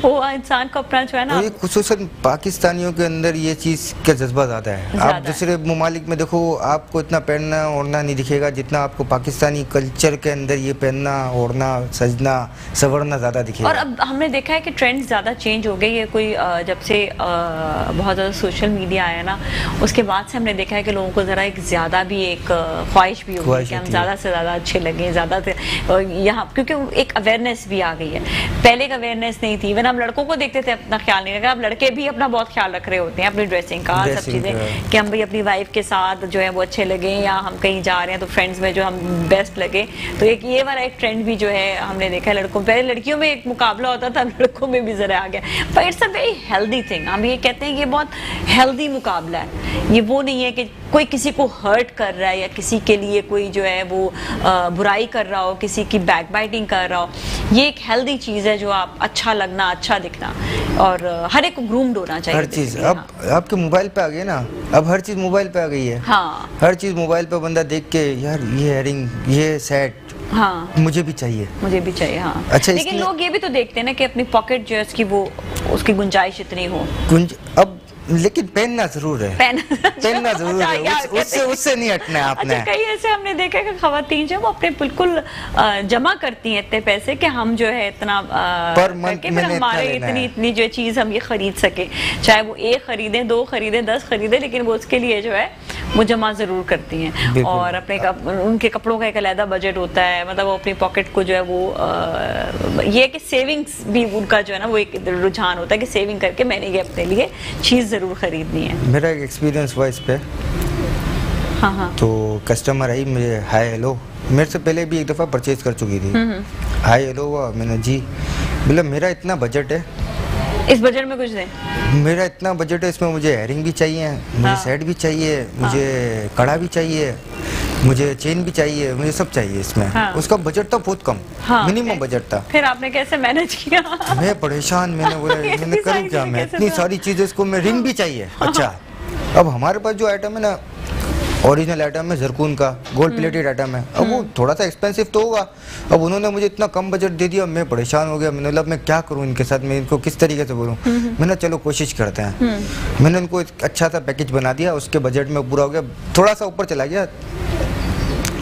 वो इंसान को अपना जो है ना, खुसूसन पाकिस्तानियों के अंदर ये चीज का जज्बा ज्यादा है। आप दूसरे ममालिक में देखो, आपको इतना पहनना ओढ़ना नहीं दिखेगा जितना आपको पाकिस्तानी कल्चर के अंदर ये पहनना ओढ़ना सजना संवरना ज्यादा दिखेगा। और अब हमने देखा है कि ट्रेंड ज्यादा चेंज हो गई है। कोई जब से बहुत ज्यादा सोशल मीडिया आया ना, उसके बाद से हमने देखा है कि लोगों को जरा एक ज्यादा भी एक ख्वाहिश भी हो गई कि हम ज्यादा से ज्यादा अच्छे लगे, ज्यादा से यहाँ, क्योंकि एक अवेयरनेस भी आ गई है। पहले एक अवेयरनेस नहीं थी। इवन हम लड़कों को देखते थे अपना ख्याल नहीं रखा, अब लड़के भी अपना बहुत ख्याल रख रहे होते हैं अपनी ड्रेसिंग का, सब चीजें, कि हम भी अपनी वाइफ के साथ जो है वो अच्छे लगे, या हम कहीं जा रहे हैं तो फ्रेंड्स में जो हम बेस्ट लगे। तो एक ये वाला एक ट्रेंड भी जो है हमने देखा है लड़कों, पहले लड़कियों में एक मुकाबला होता था, लड़कों में भी जरा आ गया। पर it's a very healthy thing. हम ये कहते हैं ये बहुत हेल्दी मुकाबला है। ये वो नहीं है कि कोई किसी को हर्ट कर रहा है या किसी के लिए कोई जो है वो बुराई कर रहा हो, किसी की बैक बाइटिंग कर रहा हो। ये एक हेल्दी चीज है जो आप अच्छा लगना, अच्छा दिखना, और हर एक को ग्रूम्ड होना चाहिए। हर चीज अब आपके मोबाइल पे आ गई ना, अब हर चीज मोबाइल पे आ गई है। हाँ, हर चीज मोबाइल पे बंदा देख के यार ये इयररिंग, ये सेट, हाँ मुझे भी चाहिए, मुझे भी चाहिए। हाँ अच्छा, लेकिन लोग ये भी तो देखते हैं ना कि अपनी पॉकेट जो है उसकी वो उसकी गुंजाइश इतनी हो। अब लेकिन पहनना जरूर है, पहनना जरूर है, उससे नहीं हटना है आपने। अच्छा, कई ऐसे हमने देखा कि खवातीन जो वो अपने बिल्कुल जमा करती हैं इतने पैसे कि हम जो है इतना पर मंथ में हमारे इतनी जो चीज हम ये खरीद सके, चाहे वो 1 खरीदें 2 खरीदें 10 खरीदें, लेकिन वो उसके लिए जो है वो जमा जरूर करती हैं। और अपने उनके कपड़ों का एक अलग बजट होता है, मतलब वो अपनी पॉकेट को जो है वो ये कि सेविंग्स भी उनका जो है ना वो एक रुझान होता है कि सेविंग करके मैंने ये अपने लिए चीज जरूर खरीदनी है। मेरा एक एक्सपीरियंस हुआ इस पे। हाँ। तो कस्टमर आई, मुझे हाय हेलो, मेरे से पहले भी एक दफ़ा परचेज कर चुकी थी। हाय हेलो हुआ, मैंने जी बोला मेरा इतना बजट है, इस बजट में कुछ दे, मेरा इतना बजट है, इसमें मुझे हेयरिंग भी चाहिए, मुझे सेट भी चाहिए, मुझे कड़ा भी चाहिए, मुझे चेन भी चाहिए, मुझे सब चाहिए इसमें। उसका बजट था बहुत कम, मिनिमम बजट था। फिर आपने कैसे मैनेज किया? मैं परेशान, मैंने बोला मैंने करूँ क्या, मैं इतनी सारी चीजें, इसको मैं रिंग भी चाहिए। अच्छा, अब हमारे पास जो आइटम है ना ओरिजिनल आइटम है, जरकून का गोल्ड प्लेटेड आइटम है, अब वो थोड़ा सा एक्सपेंसिव तो होगा। अब उन्होंने मुझे इतना कम बजट दे दिया, मैं परेशान हो गया। मैंने बोला मैं क्या करूं इनके साथ, मैं इनको किस तरीके से बोलूं। मैंने चलो कोशिश करते हैं। मैंने उनको एक अच्छा सा पैकेज बना दिया, उसके बजट में पूरा हो गया, थोड़ा सा ऊपर चला गया,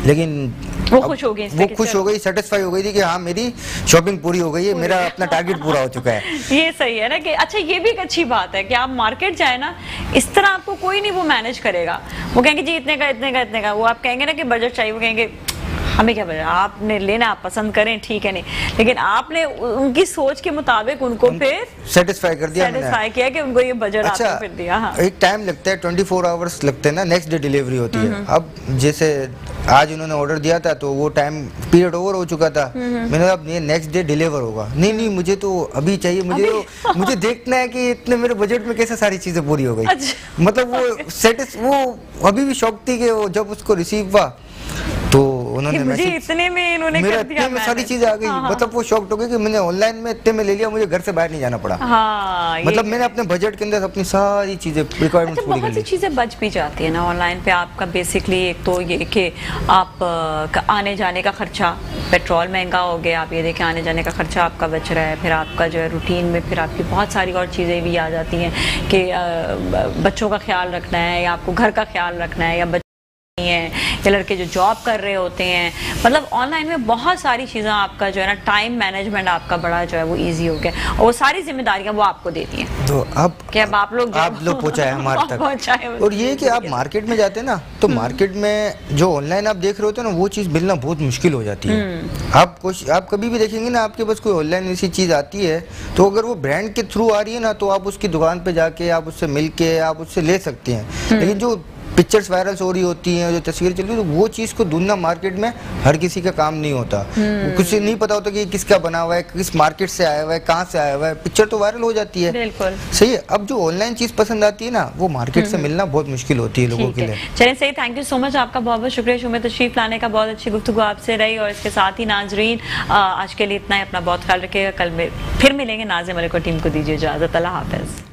लेकिन वो खुश हो गई, वो खुश हो गई, सेटिस्फाई हो गई थी कि हाँ मेरी शॉपिंग पूरी हो गई है, मेरा अपना टारगेट पूरा हो चुका है। ये सही है ना कि अच्छा, ये भी एक अच्छी बात है कि आप मार्केट जाए ना, इस तरह आपको कोई नहीं वो मैनेज करेगा। वो कहेंगे जी इतने का इतने का इतने का, वो आप कहेंगे ना कि बजट चाहिए, वो कहेंगे हमें क्या बजट, आपने लेना आप पसंद करें ठीक है, नहीं लेकिन आपने उनकी सोच के मुताबिक उनको फिर सेटिस्फाई कर दिया, सेटिस्फाई किया कि उनको ये बजट अच्छा, आपने फिर दिया। हाँ। एक टाइम लगता है 24 आवर्स लगते हैं ना, नेक्स्ट डे डिलीवरी होती है। अब जैसे आज उन्होंने ऑर्डर दिया था तो वो टाइम पीरियड ओवर हो चुका था, मैंने अब ये नेक्स्ट डे डिलीवर होगा, नहीं मुझे तो अभी चाहिए, मुझे देखना है कि इतने मेरे बजट में कैसे सारी चीजें पूरी हो गई। मतलब वो अभी भी शौक थी कि जब उसको रिसीव हुआ तो उन्होंने मुझे इतने में इन्होंने कर दिया, में सारी चीजें आ गई। मतलब वो शॉक्ड हो गए कि मैंने ऑनलाइन में इतने में ले लिया, मुझे घर से बाहर नहीं जाना पड़ा। मतलब मैंने अपने बजट के अंदर अपनी सारी चीजें रिक्वायरमेंट्स पूरी कर ली। बहुत सी चीजें बच भी जाती है ना ऑनलाइन पे। आपका बेसिकली एक तो ये कि आप आने जाने का खर्चा, पेट्रोल महंगा हो गया, आप ये देखें आने जाने का खर्चा आपका बच रहा है। फिर आपका जो है रूटीन में फिर आपकी बहुत सारी और चीज़ें भी आ जाती हैं कि बच्चों का ख्याल रखना है, या आपको घर का ख्याल रखना है, या बच्चे हैं या लड़के जो जॉब कर रहे होते हैं। मतलब ऑनलाइन में बहुत सारी चीज़ें, आपका जो है ना टाइम मैनेजमेंट आपका बड़ा जो है वो इजी हो गया, और वो सारी जिम्मेदारियां वो आपको देती हैं। तो अब आप लोग पहुंचाए हमारे तक। और ये कि आप मार्केट में जाते हैं ना, तो मार्केट में जो ऑनलाइन आप देख रहे होते हैं ना, वो चीज़ मिलना बहुत मुश्किल हो जाती है। आप कभी भी देखेंगे ना, आपके पास कोई ऑनलाइन ऐसी चीज़ आती है, तो अगर वो ब्रांड के थ्रू आ रही है ना, तो आप उसकी दुकान पे जाके आप उससे मिल के आप उससे ले सकते हैं। लेकिन जो पिक्चर्स वायरल हो रही होती हैं, जो तस्वीरें चल रही है, तो वो चीज़ को ढूंढना मार्केट में हर किसी का काम नहीं होता। कुछ नहीं पता होता कि किसका बना हुआ है, किस मार्केट से आया हुआ है, कहाँ से आया हुआ है। पिक्चर तो वायरल हो जाती है, बिल्कुल सही है। अब जो ऑनलाइन चीज़ पसंद आती है ना, वो मार्केट से मिलना बहुत मुश्किल होती है लोगों के लिए। चलिए सही, थैंक यू सो मच, आपका बहुत बहुत शुक्रिया शो में तशरीफ लाने का। बहुत अच्छी गुफ्तगू आपसे रही। और इसके साथ ही नाजरीन, आज के लिए इतना ही। अपना बहुत ख्याल रखिएगा। कल फिर मिलेंगे। नाज़िम मलिक और टीम को दीजिए इजाज़त। अल्लाह हाफ़िज़।